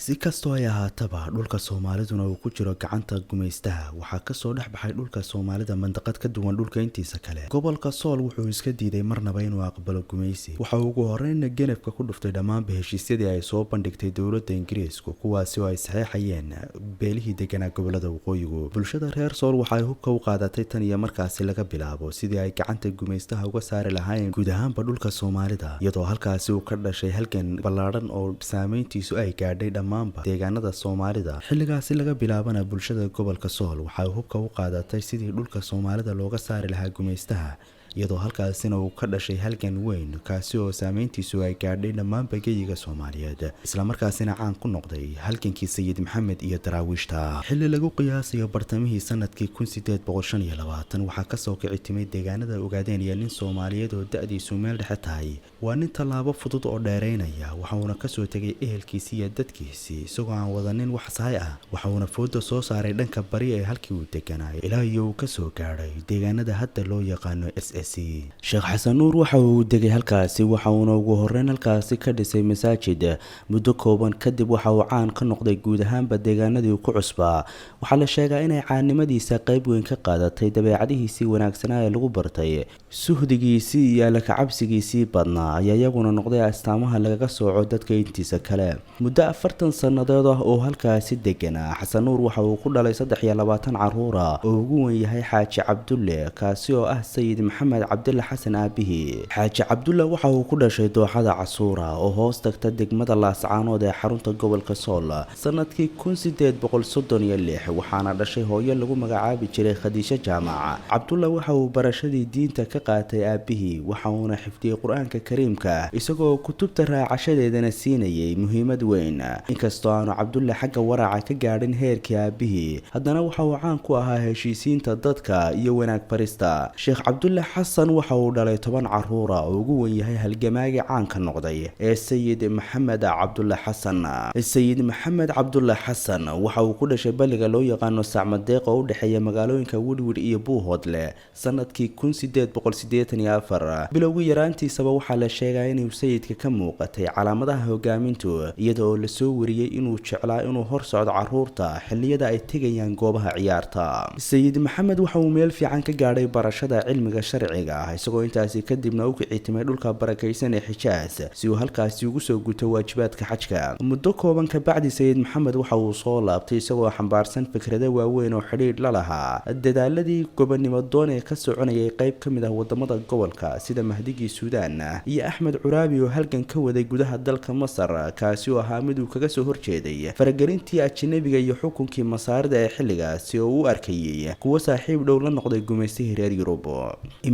si kastoo ay ahaataba dhulka Soomaaliduna uu ku jiro gacanta gumaystaha waxaa ka soo dhex baxay dhulka Soomaalida mandaqad ka duwan dhulka intiisa kale gobolka Sool wuxuu iska diiday marnaba inuu aqbalo gumaysi waxa ugu horreyn Genefka ku dhuftay dhammaan heshiisyadii ay soo bandhigtay dawladda Ingiriiska kuwaasi oo ay saxeexayeen beelihii deganaa gobolada waqooyigu bulshada reer Sool waxay hubka u qaadatay tan iyo markaasi laga bilaabo sidii ay gacanta gumaystaha uga saari lahaayeen guud ahaanba dhulka Soomaalida iyadoo halkaasi uu ka dhashay halgan ballaaran oo saameyntiisu ay gaadhay deegaanada Soomaalida xilligaasi laga bilaabana bulshada gobolka Sool waxay hubka u qaadatay sidii dhulka Soomaalida looga saari lahaa gumaystaha iyadoo halkaasina uu ka dhashay halgan weyn kaasi oo saameyntiisu ay gaadhay dhammaan geyiga Soomaaliyeed isla markaasina caan ku noqday halgankii Sayid Maxamed iyo daraawiishta xilli lagu qiyaasayo bartamihii sanadkii 1825 waxaa ka soo kici timay deegaanada ogaadeen iyo nin Soomaaliyeed oo da'diisu meel dhexe tahay waa nin tallaabo fudud oo dheereynaya waxauna ka soo tagay ehelkiisii iyo dadkiisii isagoo aan wadanin wax sahay ah waxauna foodo soo saaray dhanka bari ee halkii uu deganaa ilaa iyo uu ka soo gaadhay deegaanada hadda loo yaqaano Sheekh Xasan Nuur waxa uu degay halkaasi waxauna ugu horreyn halkaasi ka dhisay masaajid muddo kooban kadib waxa uu caan ka noqday guud ahaanba deegaanadii uu ku cusbaa waxa la sheegaa inay caanimadiisa qayb weyn ka qaadatay dabeecadihiisii wanaagsanaa ee lagu bartay suhdigiisii iyo la kacabsigiisii badnaa ayaa iyaguna noqday astaamaha lagaga sooco dadka intiisa kale muddo 40 sanadood ah oo halkaasi deganaa Xasan Nuur waxa uu ku dhalay 23 caruur oo ugu weyn yahay Xaaji Cabdulle kaasi oo ah Sayid Maxamed Cabdulle Xasan aabihi Xaaji Cabdulle waxa uu ku dhashay dooxada Casuura oo hoos tagta degmada Laascaanood ee xarunta gobolka Sool sanadkii 1836 waxaana dhashay hooyo lagu magacaabi jiray Khadiija Jaamac Cabdulle waxa uu barashadii diinta ka qaatay aabihi waxa uu xifdiyay Quraanka Kariimka isagoo kutubta raacashadeedana siinayay muhiimad weyn inkastoo aanu Cabdulle xagga waraaca ka gaadhin heerkii aabihi haddana waxa uu caan ku ahaa heshiisiinta dadka iyo wanaag barista Sheekh Cabdulle Xasan waxa uu dhalay 10 caruur oo ugu weyn yahay halgamaagii caanka noqday ee Sayid Maxamed Cabdulle Xasan Sayid Maxamed Cabdulle Xasan waxa uu ku dhashay baliga loo yaqaan Sacmadeeq oo u dhaxeeya magaalooyinka Woodward iyo Buuhoodle sanadkii 1884 bilowgii yaraantiisaba waxa la sheegay inuu sayidka ka muuqatay calaamadaha hogaamintu iyadoo la soo wariyay inuu jeclaa inuu hor socdo caruurta xilliyada ay tegayaan goobaha ciyaarta Sayid Maxamed waxa uu meel fiican ka gaadhay barashada cilmiga sharciga isagoo intaasi kadibna u kicitimay dhulka barakaysan ee Xijaaz si uu halkaasi ugu soo guto waajibaadka xajka muddo kooban ka bacdi Sayid Maxamed waxa uu soo laabtay isagoo xambaarsan fikrado waaweyn oo xiriir la lahaa dadaaladii gobonimo doon ee ka soconayay qayb ka mid ah wadamada gobolka sida Mahdigii Suudaan iyo Axmed Curaabi oo halgan ka waday gudaha dalka Masar kaasi oo ahaa mid uu kaga soo horjeeday faragelintii ajnabiga iyo xukunkii Masaarida ee xilligaasi oo uu arkayay kuwa saaxiib dhow la noqday gumaystihii reer Yurub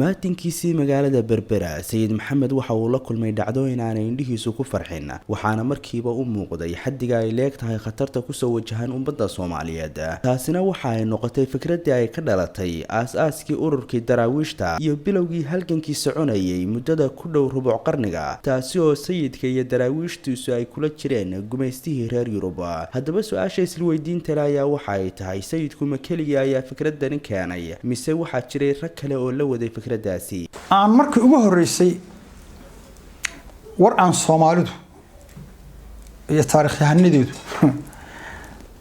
imaatinkiisii magaalada berbera sayid maxamed waxa uu la kulmay dhacdooyin aanay indhihiisu ku farxin waxaana markiiba u muuqday xaddiga ay leeg tahay khatarta kusoo wajahan ummadda Soomaaliyeed taasina waxa ay noqotay fikradii ay ka dhalatay aas-aaskii ururkii daraawiishta iyo bilowgii halgankii soconayay muddada ku dhow rubuc qarniga taasi oo sayidka iyo daraawiishtiisu ay kula jireen gumaystihii reer Yurub haddaba su-aasha isla weydiinta ayaa waxa ay tahay sayidku ma kaliya ayaa fikradani keenay mise waxaa jiray rag kale oo la waday fikradaasi aan markii ugu horeysay war aan Soomaalidu iyo taariikhyahanadoodu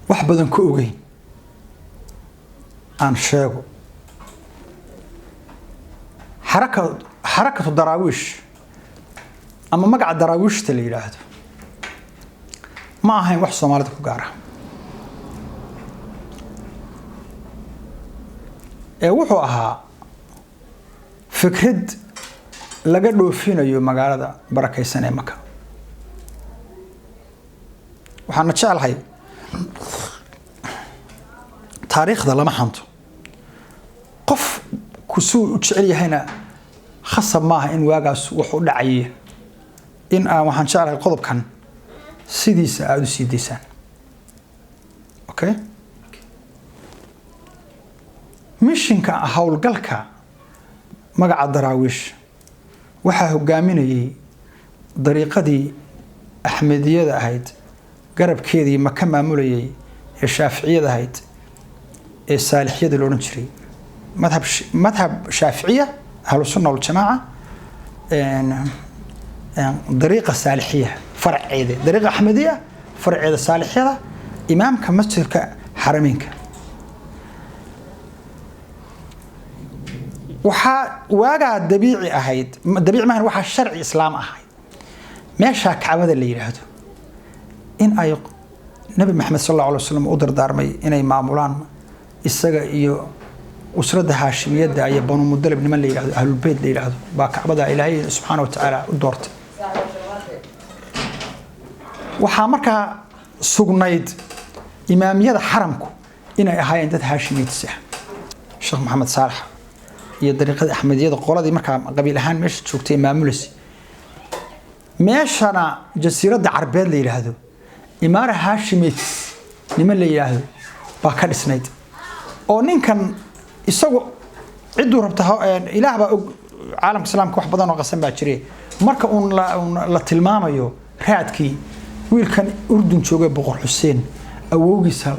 wax badan ku ogeyn aan sheego xarakatu daraawiish ama magaca daraawiishta la yiraahdo ma ahayn wax Soomaalida ku gaar ah wuxuu ahaa fikrad laga dhoofinayo magaalada barakaysan ee Maka waxaan jecelahay taariikhda lama xanto qof ku soo u jecel yahayna khasab ma aha in waagaas wax u dhacay in waxaan jecelahay qodobkan sidiisa aad u sii deysaan okay mishinka hawlgalka magaca daraawiish waxa hogaaminayay dariiqadii axmediyada ahayd garabkeedii Maka maamulayay ee shaaficiyada ahayd ee saalixiyada loo oran jiray madhab shaaficiya ahlu sunna wal jamaa dariiqa saalixiya farceeda dariiqa axmediya farceeda saalixiyada imaamka masjidka xarameynka waxa waaga dabiici ahayd dabiici maahan waxa sharci islaam ahayd meesha kacbada la yiraahdo in ay nabi maxamed sallallahu alayhi wasallam u dardaarmay inay maamulaan isaga iyo usrada haashimiyada ay banu mudalib niman la yiraahdo ahlul bayt la yiraahdo ba kacbada ilaahay subhanahu wa ta'ala u doortay waxa marka sugnayd imaamiyada xaramku inay ahaayeen dad haashimiyadisa sheekh maxamed saalax iyo dariiqada axmediyada qoladii marka qabiil ahaan meesha joogtay maamulaysi meeshana jasiiradda carbeed la yiraahdo imaara haashimiyad niman la yiraahdo baa ka dhisnayd oo ninkan isagu ciduu rabta ilaah baa caalamka islaamka wax badan oo qasan baa jiray marka la tilmaamayo raadkii wiilkan urdun joogay boqor xuseen awowgiisa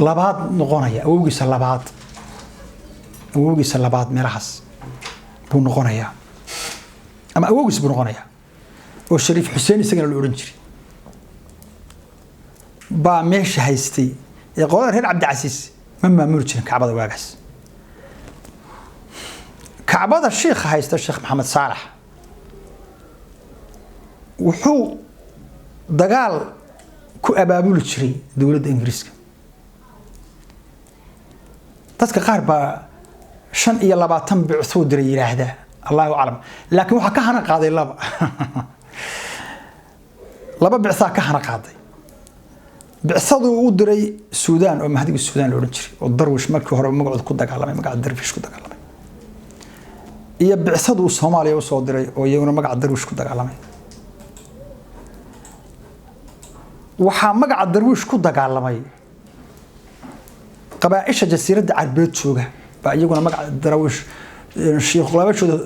labaad noqonaya awowgiisa labaad meelahaas buu noqonayaa ama awowgiisa buu noqonayaa oo shariif xuseen isagana la oran jiray baa meesha haystay ee qolada reer cabdicasiis ma maamuli jirin kacbada waagaas kacbada sheekh haysta sheekh maxamed saalax wuxuu dagaal ku abaabuli jiray dawladda Ingiriiska dadka qaar baa 25 bicthoo diray yiraahdaa Allahu a'lam laakiin waxa ka hana qaaday laba bicthaa ka hana qaaday bicthadu u diray Suudaan oo mahdiga Suudaan loo oran jiray oo darwish markii hore magacooda ku dagaalamay magaca darwish ku dagaalamay iyo bicthadu Soomaaliya u soo diray oo iyaguna magaca darwish ku dagaalamay waxa magaca darwish ku dagaalamay qabaaisha jasiiradda carbeed jooga ba iyaguna magaca darwish sheekh labashooda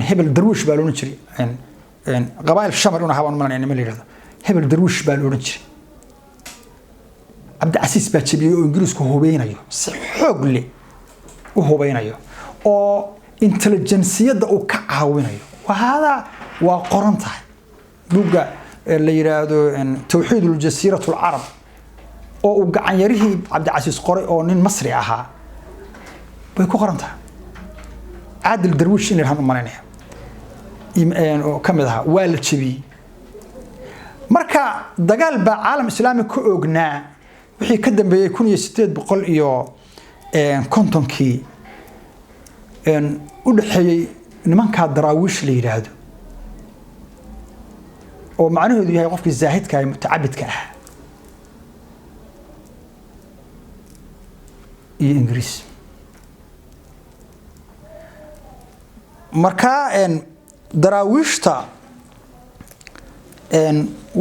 hebel darwish baa loo oran jiray qabaa'il shamar una hawan malan inama leeyahay hebel darwish baa loo oran jiray cabdicasiis baa jabiyay oo Ingiriisku hubeynayo si xoog leh u hubeynayo oo intelligence-yada uu ka caawinayo waa qoran tahay buugga la yiraahdo tawxiidul jasiiratul arab oo uu gacan yarihii cabdicasiis qoray oo nin Masri ahaa bay ku qoran tahay عادل درويش إن الهان أمانية كم ذا والشبي مركا دجال بعالم إسلامي كأجنا وحي كدم بيكون يستيد بقول إياه كنتم كي ودحي نمان كدراويش لي هذا ومعناه ذي يقف الزاهد كاي متعبد كه إنجليز marka daraawiishta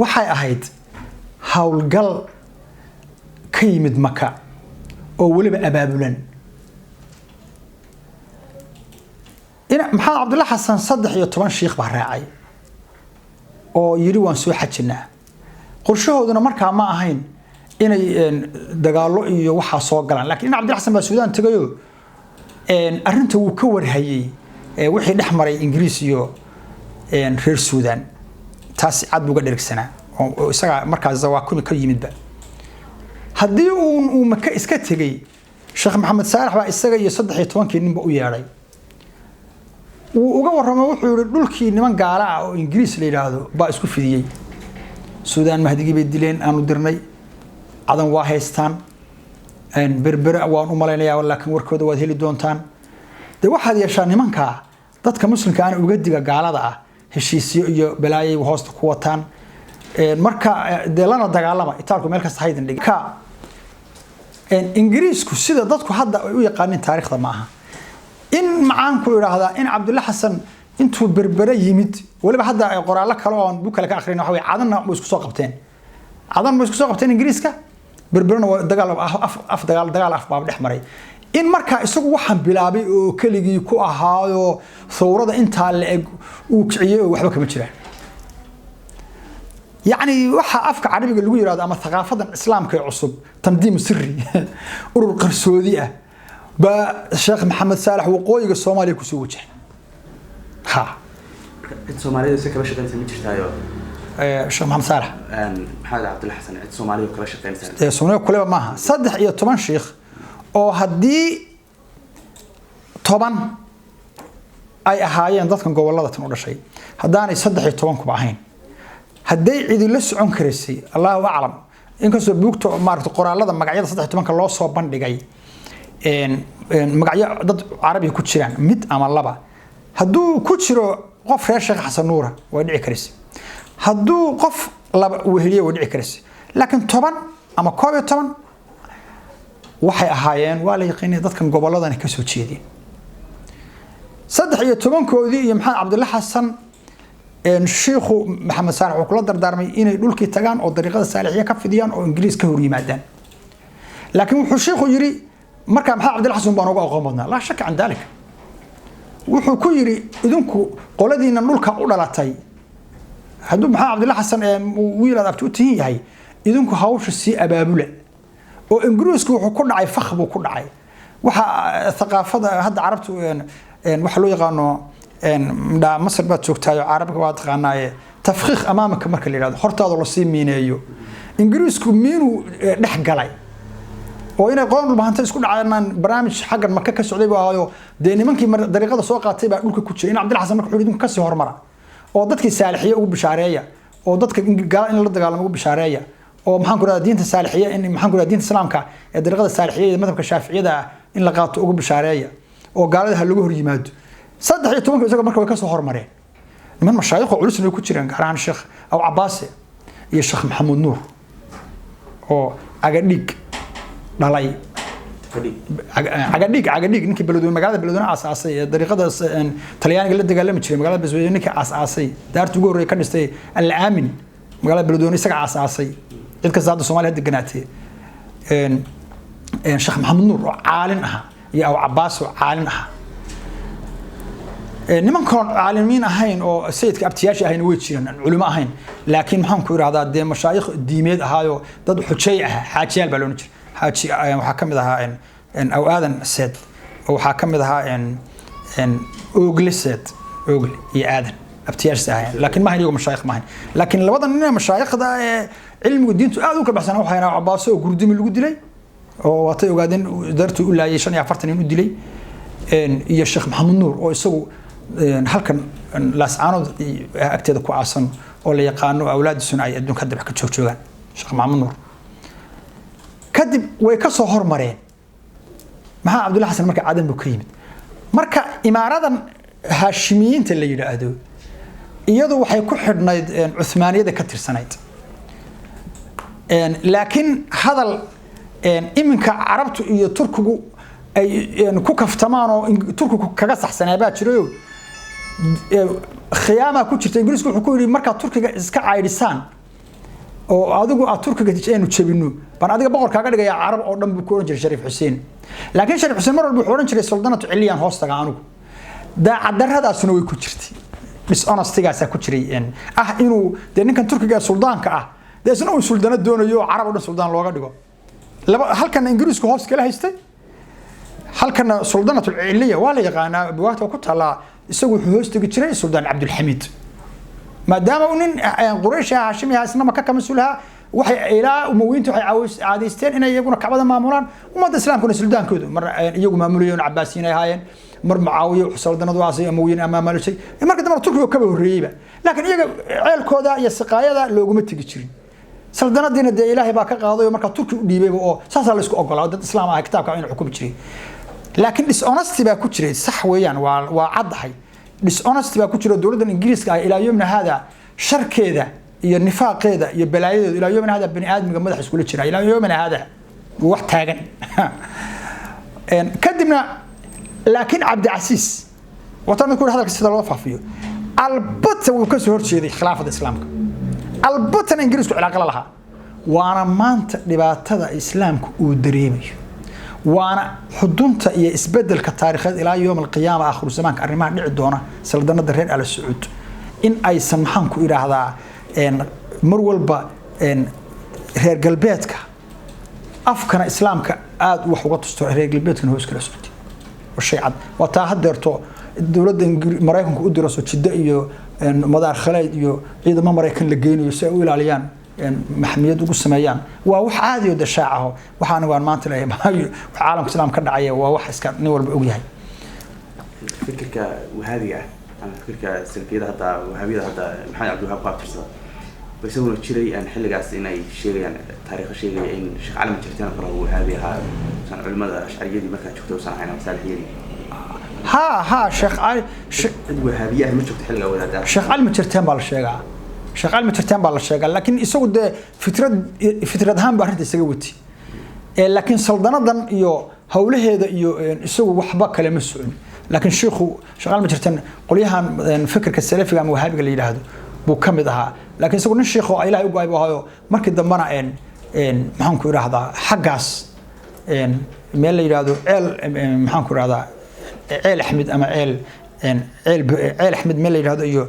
waxay ahayd hawlgal ka yimid Maka oo waliba abaabulan maxamed cabdullahi xasan 13 sheekh baa raacay oo yiri waan soo xajinaa qorshahooduna markaa ma ahayn inay dagaalo iyo waxa soo galaan laakiin cabdullahi xasan baa Suudaan tagayo arinta uu ka warhayay wixii dhaxmaray Ingiriis iyo reer Suudaan taas cad buuga dhergsanaa oo isaga markaas zawaakumi ka yimidba haddii uu Maka iska tagay Sheekh Maxamed Saalax baa isaga iyo 13 ninba u yeeray uu uga warramay wuxuu yiri dhulkii niman gaala ah oo Ingiriis la yiraahdo baa isku fidiyay Suudaan mahdigii bay dileen aanu dirnay cadan waa haystaan berber waan u malaynayaa laakiin warkooda waad heli doontaan de waxaad yeeshaan nimanka dadka muslimka aan uga diga gaalada ah heshiisiyo iyo balaayay hoosta ku wataan marka de lana dagaalama itaalku meel kasta haydan dhig ka Ingiriisku sida dadku hadda ay u yaqaaneen taariikhda ma aha in macaan ku yiraahdaa in Cabdullahi Xasan intuu berbera yimid waliba hadda ay qoraalo kale oo bu kale ka akhrin waxa way cadanna way isku soo qabteen Ingiriiska berberna waa dagaal af baab dhex maray in marka isagu waxaan bilaabay oo kaligii ku ahaayo thawrada inta la eg uu kiciyay waxba kama jiraan يعني waxa afka carabiga lagu yiraahdo ama thaqaafadan islaamka ee cusub tandiim sirri urur qarsoodi ah ba Sheekh Maxamed Saalax waqooyiga Soomaaliya ku soo wajahay ha Soomaalida si kala shaqeynaysa ma jirtaayo Sheekh Maxamed Saalax maxamed Cabdullahi Xasan Soomaaliya kala shaqeynaysa Soomaaliya kulaba maaha 13 sheekh oo hadii 10 ay ahaayeen dadkan gobolada tan u dhashay hadaanay 13 ku ahayn haday cidi la socon karisay Allahu a'lam in ka soo buugto maarto qoraalada magacyada 13 loo soo bandhigay magacyo dad Carabi ku jiraan mid ama laba haduu ku jiro qof reer Sheekh Xasan Nuura way dhici karisay haduu qof laba weheliye way dhici karisay laakiin 10 ama 12 waxay ahaayeen waa la yaqaanay dadkan goboladan ka soo jeedin 13 koodii iyo maxamed Cabdullahi Xasan Sheekh Maxamed Saalax wuxuu kula dardaarmay inay dhulkii tagaan oo dariiqada Saalixiya ka fidiyaan oo Ingiriis ka hor yimaadaan laakiin wuxuu sheekhu yiri marka maxamed Cabdullahi Xasan baan uga aqoon badnaa la shak aan dalik wuxuu ku yiri idinku qoladiina dhulka u dhalatay haduu maxamed Cabdullahi Xasan wiilad abtu tiin yahay idinku hawsha si abaabula oo Ingiriisku wuxuu ku dhacay fakhbu ku dhacay waxa thaqaafada hadda carabtu waxa loo yaqaano دا مصر بات joogtaayo carabka waad qanaayay tafkhiikh amaamka marka la yiraahdo hortaada la siimeeyo ingiriisku miinu dhex galay oo inay qoon bahanta isku dhacayaan barnaamij xaggan marka ka socday baayo de nimankii dariiqada soo qaatay baa dhulka ku jiray in Cabdullahi Xasan marka xuriidku ka sii hormara oo dadkii Saalixiye ugu bishaareeya oo dadka gaal in la dagaalamo ugu bishaareeya oo maxaan ku raadin diinta Saalixiye in maxaan ku raadin diinta islaamka ee dariiqada Saalixiye ee madhabka Shaafiiciyada in la qaato ugu bishaareeya oo gaalada lagu hor yimaado 13 isaga marka way ka soo hormareen niman mashaayikh oo culus ku jiraan gaaraan Sheekh Abu Cabbaas iyo Sheekh Maxamed Nuur oo agadhig dhalay agadhig ninkii beledweyne magaalada beledweyne aasaasay ee dariiqada Talyaaniga la dagaalami jiray magaalada beledweyne ninkii aasaasay daartu ugu horeeyay ka dhistay Al-Aamin magaalada beledweyne isaga aasaasay dadka saada Soomaaliya deganaatay Sheekh Maxamed Nuur oo caalin ah iyo Abu Cabbaas oo caalin ah niman koon caalimiin ahayn oo sayidka abtiyaashi ahayn way jiraan culimo ahayn laakiin maxaan ku iraahdaa de mashaayikh diimeed ahaayo dad xujay ah xaajiyaal baa loo jiray xaaji waxa kamid ahaa aw aadan said waxa kamid ahaa ogle said ogle iyo aadan abtiyaashi ahayn laakiin ma hayniyo mashaayikh ma ahayn laakiin labadan nin mashaayikda cilmiga diintu aad u ka baxsan waxa yana Cabbaas oo gurdimi lagu dilay oo watay ogaadeen dartu u laayay 45 nin u dilay iyo Sheekh Maxamed Nuur oo isagu halkan laascaanood agteeda ku aasan oo la yaqaano awlaadiisuna ay adduunka dib ka joogaan Sheekh Maxamed Nuur kadib way ka soo hormareen maxaa Cabdullahi Xasan marka aadan buu ka yimid marka imaaradan haashimiyiinta la yiraahdo iyadu waxay ku xidhnayd Uthmaaniyada ka tirsanayd laakiin hadal iminka carabtu iyo turkigu ay ku kaftamaan oo turkigu kaga saxsanaa baa jiray khiyaama ku jirta ingiriisku wuxuu ku yiri marka turkiga iska caydisaan oo adigu aad turkiga aynu jabino baan adiga boqorkaaga dhigaya carab oo dhan buu ku oran jiray Shariif Xuseen laakiin Shariif Xuseen mar walba wuxuu oran jiray suldaanatu Ciliyan hoostaga anigu daacaddaradaasuna way ku jirtay dishonestygaas ku jiray inuu ninkan turkiga suldaanka isna uu suldaanad doonayo carab oo dhan suldaan looga dhigo halkan ingiriisku hoos kala haystay halkan suldaanatu Ciliya waa la yaqaanaa buwaagta ku taala isagu wuxuu hoostagi jiray suldaan Cabdul Xamiid maadaama uu nin Quraysh Haashimi isna ma ka masuulaha waxay ilaa umawiintu waxay caadaysteen inay iyaguna kacbada maamulaan ummadda islaamkuna suldaankoodu mar iyagu maamulayeen Cabbaasiin ay haayeen mar Mucaawiya suldaanadu waasay umawiin ama maamulisay marka dambe Turkiga ka horeeyayba laakiin iyaga ceelkooda iyo saqaayada looguma tagi jirin saldanadina Ilaahay baa ka qaaday marka Turki u dhiibay oo saas la isku ogolaa dad islaam ah kitaabka inuu xukum jiray laakiin dishonesty baa ku jiray sax weeyaan waa cadahay dishonesty baa ku jira dawladda Ingiriiska ah ilaa yoomna hada sharkeeda iyo nifaaqeeda iyo balaayadeeda ilaa yoomna hada bani aadmiga madax isku jira ilaa yoomna hada wax taagan kadibna laakiin Cabdi Casiis watan ku hadalka sida loo faafiyo albata uu ka soo horjeeday khilaafada islaamka albata Ingiriisku cilaaqo la lahaa waana maanta dhibaatada islaamku uu dareemayo وانا حدونتا iyo isbedelka taariikheed ilaa yoom alqiyaama akhir zamaanka arrimaha dhici doona saldanada reer al sacuud in ay samxan ku iraahdaa mar walba reer galbeedka afkana islaamka aad wax uga tusto reer galbeedkana hoos kala socday washay cad wata hadeerto dawladda Mareykanku u diro soo jidda iyo madaar Khaleed iyo ciidamada Mareykan la geynayo si ay u ilaaliyaan محميد وقسميان ووح عادي ودشاعه وحنا وان مانت له عالم الإسلام كذا عيه ووح إسكان نور بأوجيه فكرك وهذه أنا فكرك سلكية هذا وهذه هذا محمد عبد الوهاب قابل بس هو الشيء أن حل جالس إنه شيء يعني تاريخ شيء إن شيخ عالم الجرتين فرا وهذه سنة علماء أشعرية دي مثلا شفته سنة هنا مسالحية دي ها شيخ علي وهذه ما شفت حلقة ولا ده شيخ علم الجرتين بالشيء شغال مترتين بالشيء لكن يسود فترة هام بارد يسويتي لكن سلطنة يو هوله هذا يو يسوي وحبة كلام السعودي لكن شيخه شغال مترتين قليها فكر كالسلفي عن وهابي اللي هذا بوكم ذها لكن يسوي الشيخ إله يقايب هايو مركز دمنا إن محن كورة هذا حجاس إن ميل اللي هذا محن كورة هذا عيل أحمد أما عيل أحمد ميل اللي هذا يو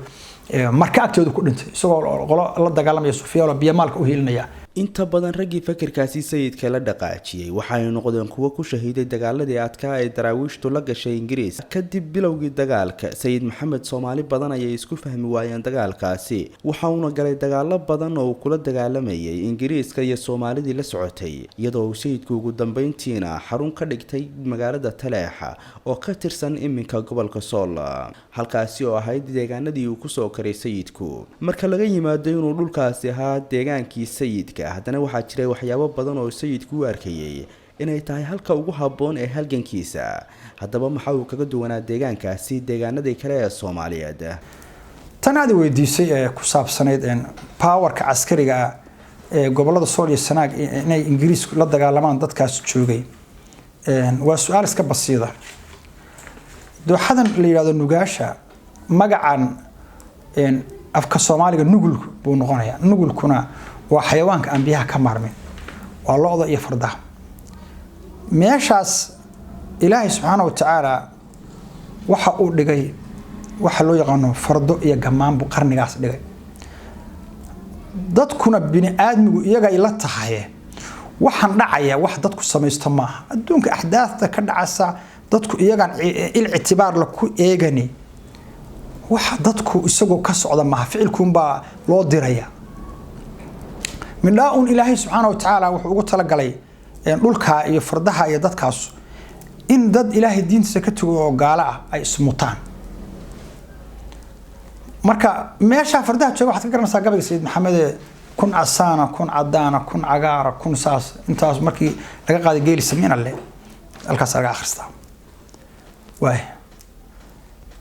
marka agtooda ku dhintay isagoo la dagaalamaya Sufyaan oo biyamaalka u hiilinaya inta badan ragii fikirkaasi sayidka la dhaqaajiyay waxay noqdeen kuwa ku shahiiday dagaaladii adkaa ee daraawiishtu la gashay Ingiriis kadib bilowgii dagaalka sayid maxamed Soomaali badan ayay isku fahmi waayeen dagaalkaasi waxa uu galay dagaalo badan oo kula dagaalamayay Ingiriiska iyo Soomaalidii la socotay iyadoo sayidku ugu dambeyntiina xarun ka dhigtay magaalada Taleexa oo ka tirsan iminka gobolka Sool halkaasi oo ahayd deegaanadii uu ku soo karay sayidku marka laga yimaado inuu dhulkaasi ahaa deegaankii sayidka haddana waxaa jiray waxyaabo badan oo sayidku u arkayay inay tahay halka ugu haboon ee halgankiisa haddaba maxaa uu kaga duwanaa deegaankaasi deegaanadii kale ee Soomaaliyeed tan aad weydiisay ee ku saabsaneyd powerka askariga ee gobolada Sool iyo Sanaag inay Ingiriisku la dagaalamaan dadkaas joogay waa su'aal iska basiida dooxadan la yiraahdo nugaasha magacan afka Soomaaliga nugul buu noqonayaa nugulkuna waa xayawaanka aan biyaha ka maarmin waa lo'da iyo fardaha meeshaas Ilaahay subhanahu wa ta'ala waxa uu dhigay waxa loo yaqaan fardo iyo gamaan buu qarnigaas dhigay dadkuna bini aadmigu iyaga ila tahay waxan dhacaya wax dadku sameeysto ma adduunka ahdaafta ka dhacaysa dadku iyagan ictibaar la ku eegani waxa dadku isagoo ka socda ma ficilkun baa loo diraya من لا أن إلهي سبحانه وتعالى وحقوق تلقى dhulka iyo fardaha iyo dadkaas in dad Ilaahay diintiisa ka tago oo gaala ah ay ismutaan marka meesha fardaha jooga waxaad ka garanaysaa gabayga Sayid Maxamed kun asana kun cadaana kun cagaara kun saas intaas markii laga qaaday geeli sameeyna le halkaas laga akhristaa waay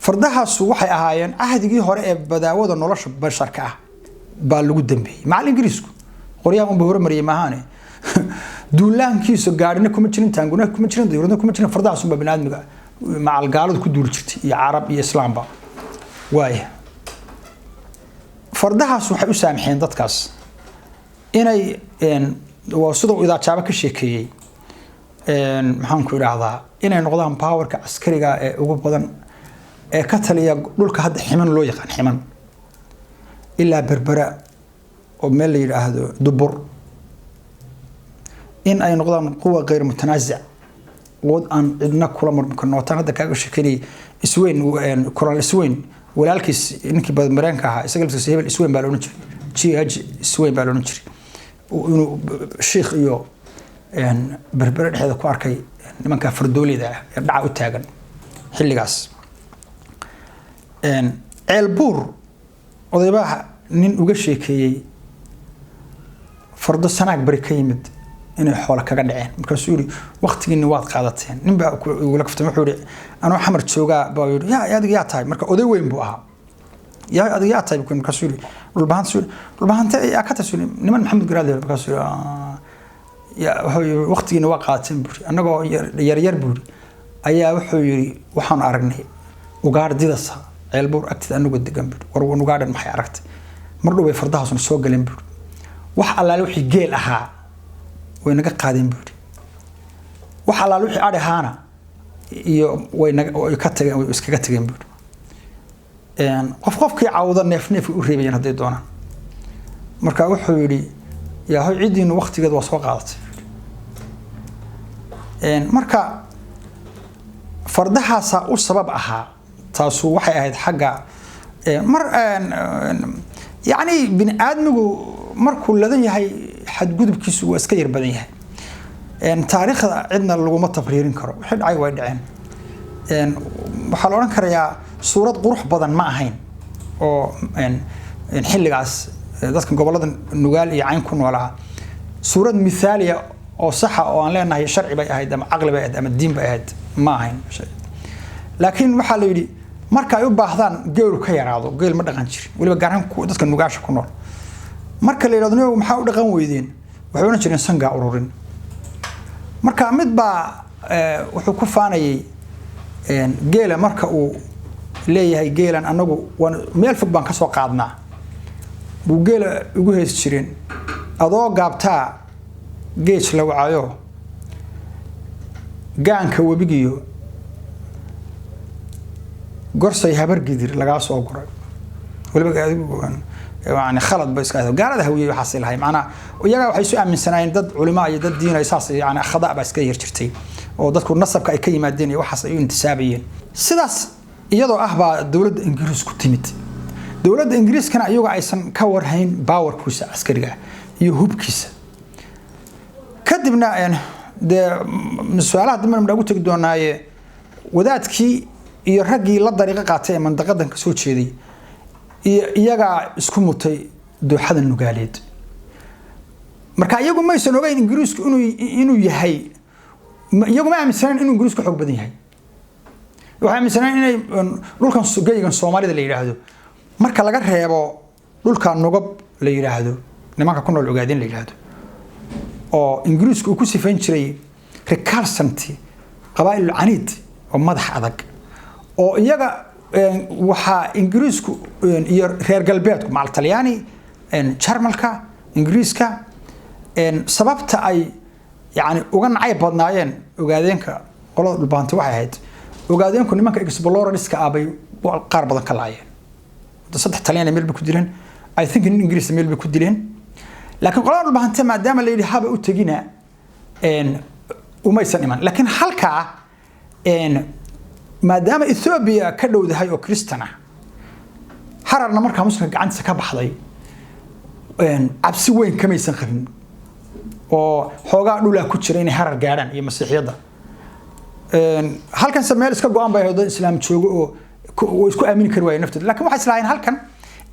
fardahaas waxay ahaayeen ahdigii hore ee badaawada nolosha basharka ah baa lagu dambeeyay macal Ingiriisku qoryaha uu hore mariyay maahane duulaankiisu gaadhina kuma jirin taanguna kuma jirin dawladna kuma jirin fardahaas baa binaadmiga macal gaaladu ku duul jirtay iyo Arab iyo Islaamba وايه فردهاس waxay u saamixeen dadkaas inay sidoo ida jaaba ka sheekeeyay maxaan ku iraahdaa inay noqdaan powerka askariga ee ugu badan ee ka taliya dhulka hadda ximan loo yaqaan ximan ilaa berbera oo meel la yiraahdo dubur in ay noqdaan quwa غير متنازع wad aan idna kula marmarno tan hadda kaaga sheekeeyay isweyn koral isweyn walaalkiis ninkii bad mareenka ahaa isaga laftiisa hebel isweyn baa loo jiray isweyn baa loo jiray inuu sheekh iyo berbera dhexda ku arkay nimanka fardoolida ee dhaca u taagan xilligaas ceelbuur odaybaha nin uga sheekeeyay fardo sanaag bari ka yimid inay xoolo kaga dhaceen markaasuu yiri waqtigiina waad qaadateen nin baa ugu lagftay wuxuu yiri anoo xamar jooga baa yiri adiga yaa tahay marka oday weyn buu ahaa adiga yaa tahay markaasuu yiri dhulbaanta yaa ka tasuu niman maxamed garaad markaasuu yiri waqtigiina waa qaadateen buu anagoo yar buu ayaa wuxuu yiri waxaan aragnay ugaardidasa ceelbuur agtida anagu degan buu war uu ugaadhan maxay aragtay mar dhow ay fardahaasna soo galeen buu wax allaale wixii geel ahaa way naga qaadeen buu wax allaale wixii ari ahaana iyo way ka tageen way iskaga tageen buu qofkii caawda neef u reebayeen haday doonaan marka wuxuu yiri yaa hoy ciidiina waqtigeed waa soo qaadatay marka fardahaasa u sabab ahaa taasu waxay ahayd xagga mar yani bin aadmigu markuu ladan yahay xadgudubkiisu waa iska yar badan yahay taariikhda cidna lagu ma tabriirin karo wixii dhacay way dhaceen waxa la oran karayaa suurad qurux badan ma ahayn oo xilligaas dadka gobolada nugaal iyo cayn ku noolaa suurad misaaliya oo sax ah oo aan leenahay sharci bay ahayd ama aqli bay ahayd ama diin bay ahayd ma ahayn laakiin waxa la yiri marka ay u baahdaan geelu ka yaraado geel ma dhaqan jirin waliba garan dadka nugaasha ku nool marka la yiraahdo maxaa u dhaqan weydeen waxay una jireen sanga ururin marka mid baa wuxuu ku faanayay geela marka uu leeyahay geelan anagu meel fog baan ka soo qaadnaa buu geela ugu hees jireen adoo gaabtaa geej la wacayo gaanka webigiyo gorsay habar gidir laga soo guray waliba يعني خلط بس كذا قالوا هوية حاصل هاي معنا ويجا وحيسوا من سنين ضد علماء ضد دين أساس يعني خضاء بس كثير شرتي وضدكم النصب كأي مادة الدنيا وحصل انتسابيين سداس يضو أحبا دولة إنجليز كتمت دولة إنجليز كان أيوة عايزن كور هين باور كوس عسكرية يهوب كيس كدبنا يعني ده من السؤالات دم من قلت بدون وذات كي يرجع للطريقة قاطعة من تقدم كسوت شيء iyaga isku mutay dooxada nugaaleed marka iyagu ma aysan ogeyn ingiriisku inuu yahay iyagu ma aaminsan inuu ingiriisku xoog badan yahay waxa aaminsan inay dhulkan sugaygan Soomaalida la yiraahdo marka laga reebo dhulka nugab la yiraahdo nimanka ku nool ogaadeen la yiraahdo oo ingiriisku ku sifayn jiray recalcitrant qabaa'il anid oo madax adag oo iyaga waxa ingiriisku iyo reer galbeedku maal talyaani jarmalka ingiriiska sababta ay yani uga nacay badnaayeen ogaadeenka qolada dhulbaanta waxay ahayd ogaadeenku nimanka explorerska abay qaar badan ka laayeen saddex talyaani meel ku dileen I think in ingiriis meel ku dileen laakiin qolada dhulbaanta maadaama la yiri haba u tagina uma aysan iman laakiin halka maadaama Ethiopia ka dhowdahay oo Kristana hararna markaa muslimka gacanta ka baxday cabsi weyn kamaysan qabin oo xoogaa dhula ku jira in harar gaaraan iyo masiixiyada halkan sameel iska go'an bay hada islaam joogo oo isku aamin kari waayeen naftooda laakiin waxa islaahayn halkan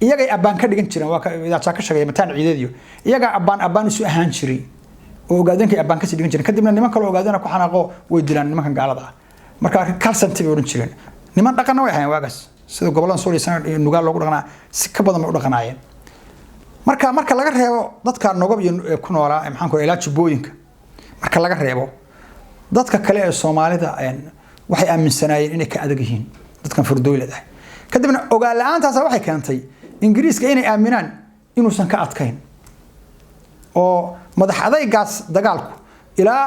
iyaga abaan ka dhigan jireen waa ka shaqeeyay mataan ciideediyo iyaga abaan isu ahaan jiray oo ogaadeenka abaan ka sii dhigan jireen kadibna niman kale ogaadeen ku xanaaqo way dilaan nimankan gaalada marka kalsanti oran jireen niman dhaqan way hayeen waagas sida gobolada Soomaaliya iyo nugaal loogu dhaqanaa si ka badan u dhaqanaayeen marka laga reebo dadka nogab iyo ku noolaa maxaan ku ilaa jubooyinka marka laga reebo dadka kale ee Soomaalida waxay aaminsanaayeen inay ka adag yihiin dadkan furdooylada kadibna ogaal la'aantaas waxay keentay ingiriiska inay aaminaan inuusan ka adkayn oo madax adaygaas dagaalku ilaa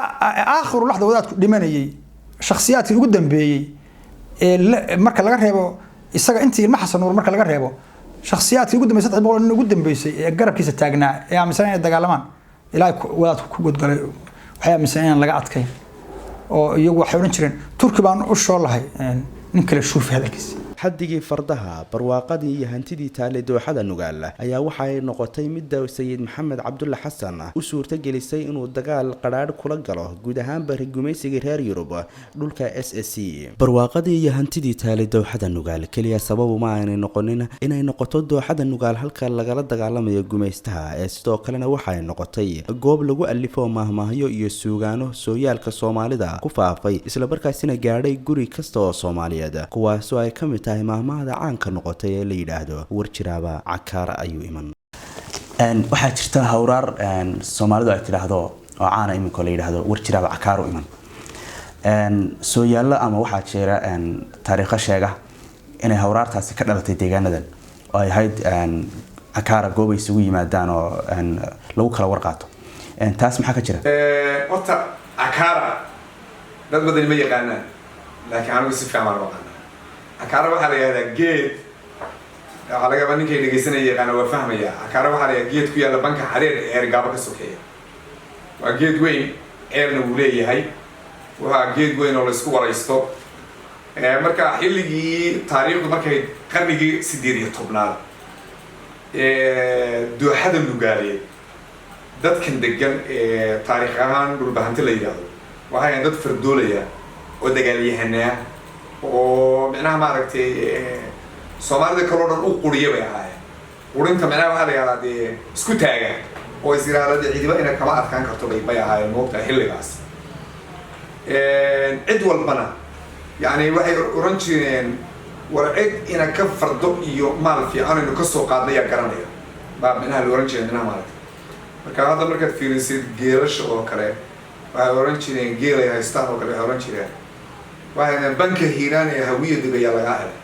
aakhiru laxda wadaadku dhimanayay shakhsiyaadkii ugu dambeeyay marka laga reebo isaga intii ilma xasan nuur marka laga reebo shakhsiyaadkii ugu dambeeyay 300 nin ugu dambeysay ee garabkiisa taagnaa ee aaminsan inay dagaalamaan ilaa wadaadku ku godgalay waxay aaminsan in laga adkayn oo iyagu waxay oran jireen turki baan u soo lahay nin kale shuufi hadalkiisa xaddigii fardaha barwaaqadii iyo hantidii taale dooxada nugaal ayaa waxa ay noqotay midda sayid maxamed cabdulla xasan u suurtagelisay inuu dagaal qadhaadh kula galo guud ahaanba gumaysigii reer Yurub dhulka SSC. barwaaqadii iyo hantidii taale dooxada nugaal kaliya sababu ma aanay noqonin inay noqoto dooxada nugaal halka lagala dagaalamayo gumaystaha ee sidoo kalena waxa ay noqotay goob lagu alifo mahmaahyo iyo suugaano sooyaalka Soomaalida ku faafay isla markaasina gaadhay guri kasta oo Soomaaliyeed kuwaas oo ay ka mid tahay mahmaahda caanka noqotay ee la yiraahdo warjiraaba cakaar ayuu iman waxaa jirta hawraar Soomaalidu ay tiraahdo oo caana iminka la yiraahdo warjiraaba cakaar u iman sooyaalla ama waxaa jira taariikh sheega inay hawraartaasi ka dhalatay deegaanadan oo ay ahayd cakaara goob ay isugu yimaadaan oo lagu kala warqaato taas maxaa ka jira horta cakaara dad badan ma yaqaanaan laakiin anigu si fiican baan u aqaan cakaara waxaa la yiraahdaa geed waxaa laga yaabaa ninkay dhegeysanaya yaqaana waa fahmaya cakaara waxaa la yiraahdaa geed ku yaalla banka xareer ee gaabo ka sokeeya waa geed weyn ceerna wuu leeyahay waa geed weyn oo la isku waraysto marka xilligii taariikhdu markay qarnigii 18aad dooxada nugaaleed dadkan degan taariikh ahaan dhulbahante la yiraahdo waxay dad fardoolaya oo dagaalyahanaa oo macnaha maaragtay Soomaalida kale oo dhan u quriye bay ahaayeen qurinta macnaha waxa la yiraahdaa isku taaga oo israailada ciidaba inay kama adkaan karto bay ahaayeen moogta xilligaas cid walbana yani waxay oran jireen war cid ina ka fardo iyo maal fiican inuu ka soo qaadnaya garanaya baa macnaha la oran jiray macnaha maaragtay marka hadda markaad fiirisid geelasha oo kale waxay oran jireen geel ay haystaan oo kale waxay oran jireen waxayna banka hiiraan ee hawiyada bay laga helay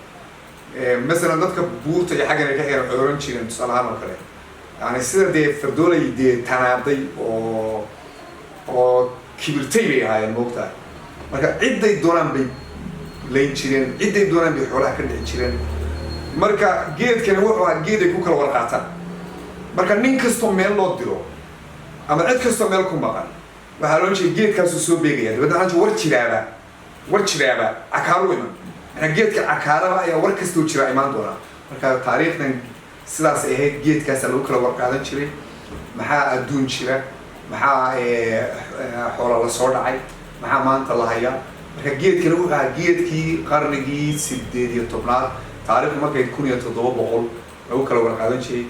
مثلا dadka buurta iyo xagan ay ka heeraan oran jireen salaam oo kale yani sida de fardoolay de tanaaday oo kibirtay bay ahaayeen moogtaa marka ciday doonaan bay leyn jireen ciday doonaan bay xoolaha ka dhicin jireen marka geedkana wuxuu ahaa geed ay ku kala warqaataan marka nin kasto meel loo diro ama cid kasto meel ku maqan waxa loo jeedaa geedkaas soo beegaya dabadna warjiraaba cakaaru iman أنا جيت كعكارة يا ورك استوجرا إيمان دونا، مركا تاريخنا سلاس إيه جيت كسلوك لو ورقادن شري، محا أدون شرا، محا حول الله صور عاي، محا ما أنت الله هيا، مركا جيت كلو جيت كي قرن جيت سديد يطبنا، تاريخ ما كي تكون يتضوى بقول لو كلو ورقادن شري،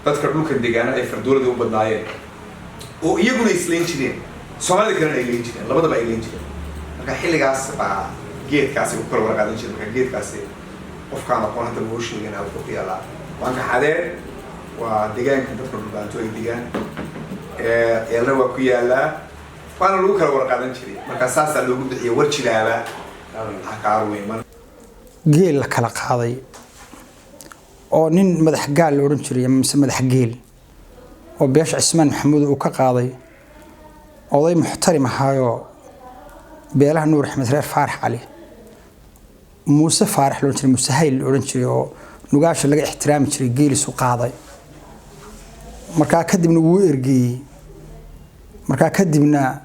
بذكر لو كان دجانا أي فردور ده وبدناية، ويجون يسلين شري، سؤال كنا يلين شري، لبده بقى يلين شري، مركا حيل جاس بقى geed kaasi ku kala warqaadan jiray marka geedkaasi qofkaan aqoon hada uu sheegay inuu ku yaala waanka xadee waa deegaanka dadka dhulbaanto ay deegaan eelna waa ku yaala waana lagu kala warqaadan jiray marka saas loogu bixiyay warjilaaba cakaar weeyman geel la kala qaaday oo nin madax gaal la oran jiray mise madax geel oo beesha Cismaan Maxamuud uu ka qaaday oday muxtarim ahaayo beelaha Nuur Axmed reer Faarax Ali موسى فارح لون تري مسهيل لون تري أو نقاش لقى احترام تري جيل سقاضي مركا كدبنا وإرجي مركا كدبنا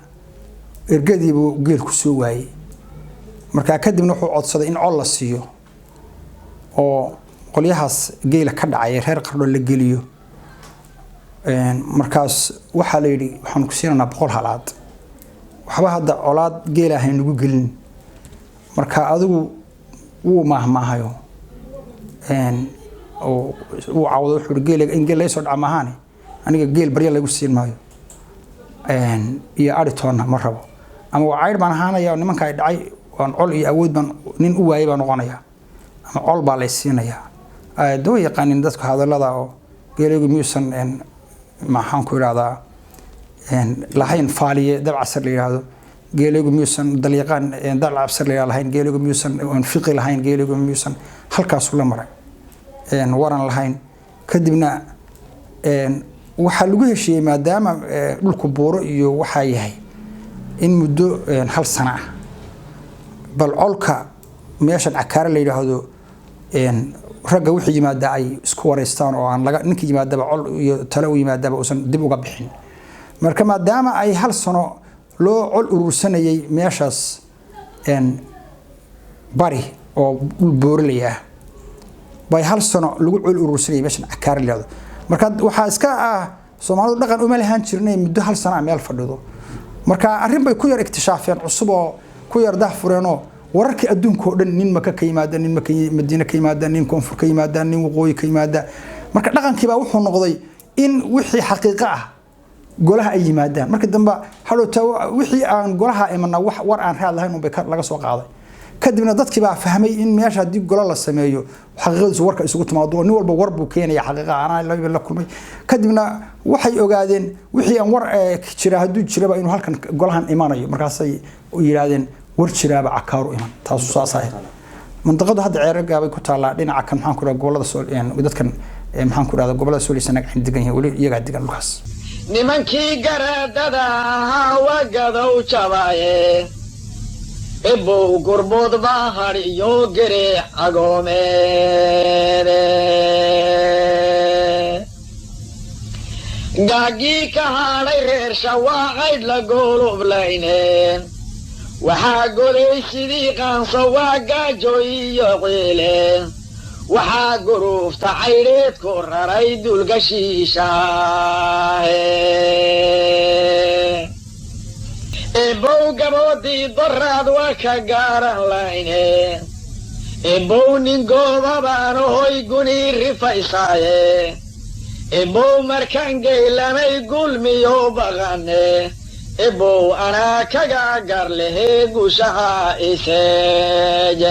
إرجدي بجيل كسوعي مركا كدبنا حو صد إن الله سيو أو قليهاس جيل كدع يرهر قرر للجيليو مركاس وحليلي وحنكسيرنا بقول حالات وحبا هذا أولاد جيله هنقول جيل مركا أذو ومهمهايو oo عوض wuxuu geelay in geel ay soo dhamaahane aniga geel bariya lagu siin maayo iyo aritoona ma rabo ama waa ayr baan ahaanaya nimanka ay dhacay waan col iyo awood baan nin u waayay baan noqonaya ama col baa la siinaya doo yaqaanin dadku hadalada oo geelaygu miyuusan maxaan ku iraahdaa lahayn faaliye dabcasar la yiraahdo geelaygu miyuusan dalyaqaan dal cabsar la lahayn geelaygu miyuusan fiqi lahayn geelaygu miyuusan halkaas u la maray waran lahayn kadibna waxaa lagu heshiiyey maadaama dhulku buuro iyo waxaa yahay in muddo 1 sano ah bal colka meeshan cakaara la yiraahdo ragga wixii yimaada ay isku wareystaan oo aan laga ninkii yimaadaba col iyo talo u yimaadaba uusan dib uga bixin marka maadaama ay 1 sano loo col urursanayay meeshaas bari oo dhul buurley ah bay 1 sano lagu col urursanayay meeshan cakaara la yiraahdo marka waxa iska Soomaalidu dhaqan uma lahaan jirnay muddo 1 sano meel fadhido marka arrin bay ku yar iktishaafeen cusub oo ku yar daahfureeno wararkii adduunka oo dhan nin maka ka yimaada nin Madiina ka yimaada nin koonfur ka yimaada nin waqooyi ka yimaada marka dhaqankii baa wuxuu noqday in wixii xaqiiqo ah golaha ay yimaadaan marka dambe halota wixii aan golaha imanna wax war aan raad lahayn bay laga soo qaaday kadibna dadkii baa fahmay in meesha hadii gola la sameeyo xaqiiqadiisu warka isugu timaado nin walba war buu keenaya xaqiiqa aan la kulmay kadibna waxay ogaadeen wixii aan war jira haduu jiraba inuu halkan golahan imaanayo markaas ay u yiraahdeen war jiraaba cakaaru iman taas soo saahay منطقة هذا عراق أبي كتلا لين عكن محن كره قبلة سول يعني وده كان محن كره هذا قبلة سول سنة عند دقنيه ولي يقعد دقن لخص نمن كي قرد دا وقدو شبايه إبو قربود بحر يوغري عقوميري قاقي كهالي غير شواعد لقولو بلاينين وحاقولي صديقان سواقا جوي يقيلين وحاقروف تعيريت كوراريد القشيشة إبو قبودي ضراد وكاقاران لاينين إبو ننقوض بانو هويقوني رفايسايه إبو مركان قيلان يقول ميو بغاني إبو أنا كاقار له قشها إساجي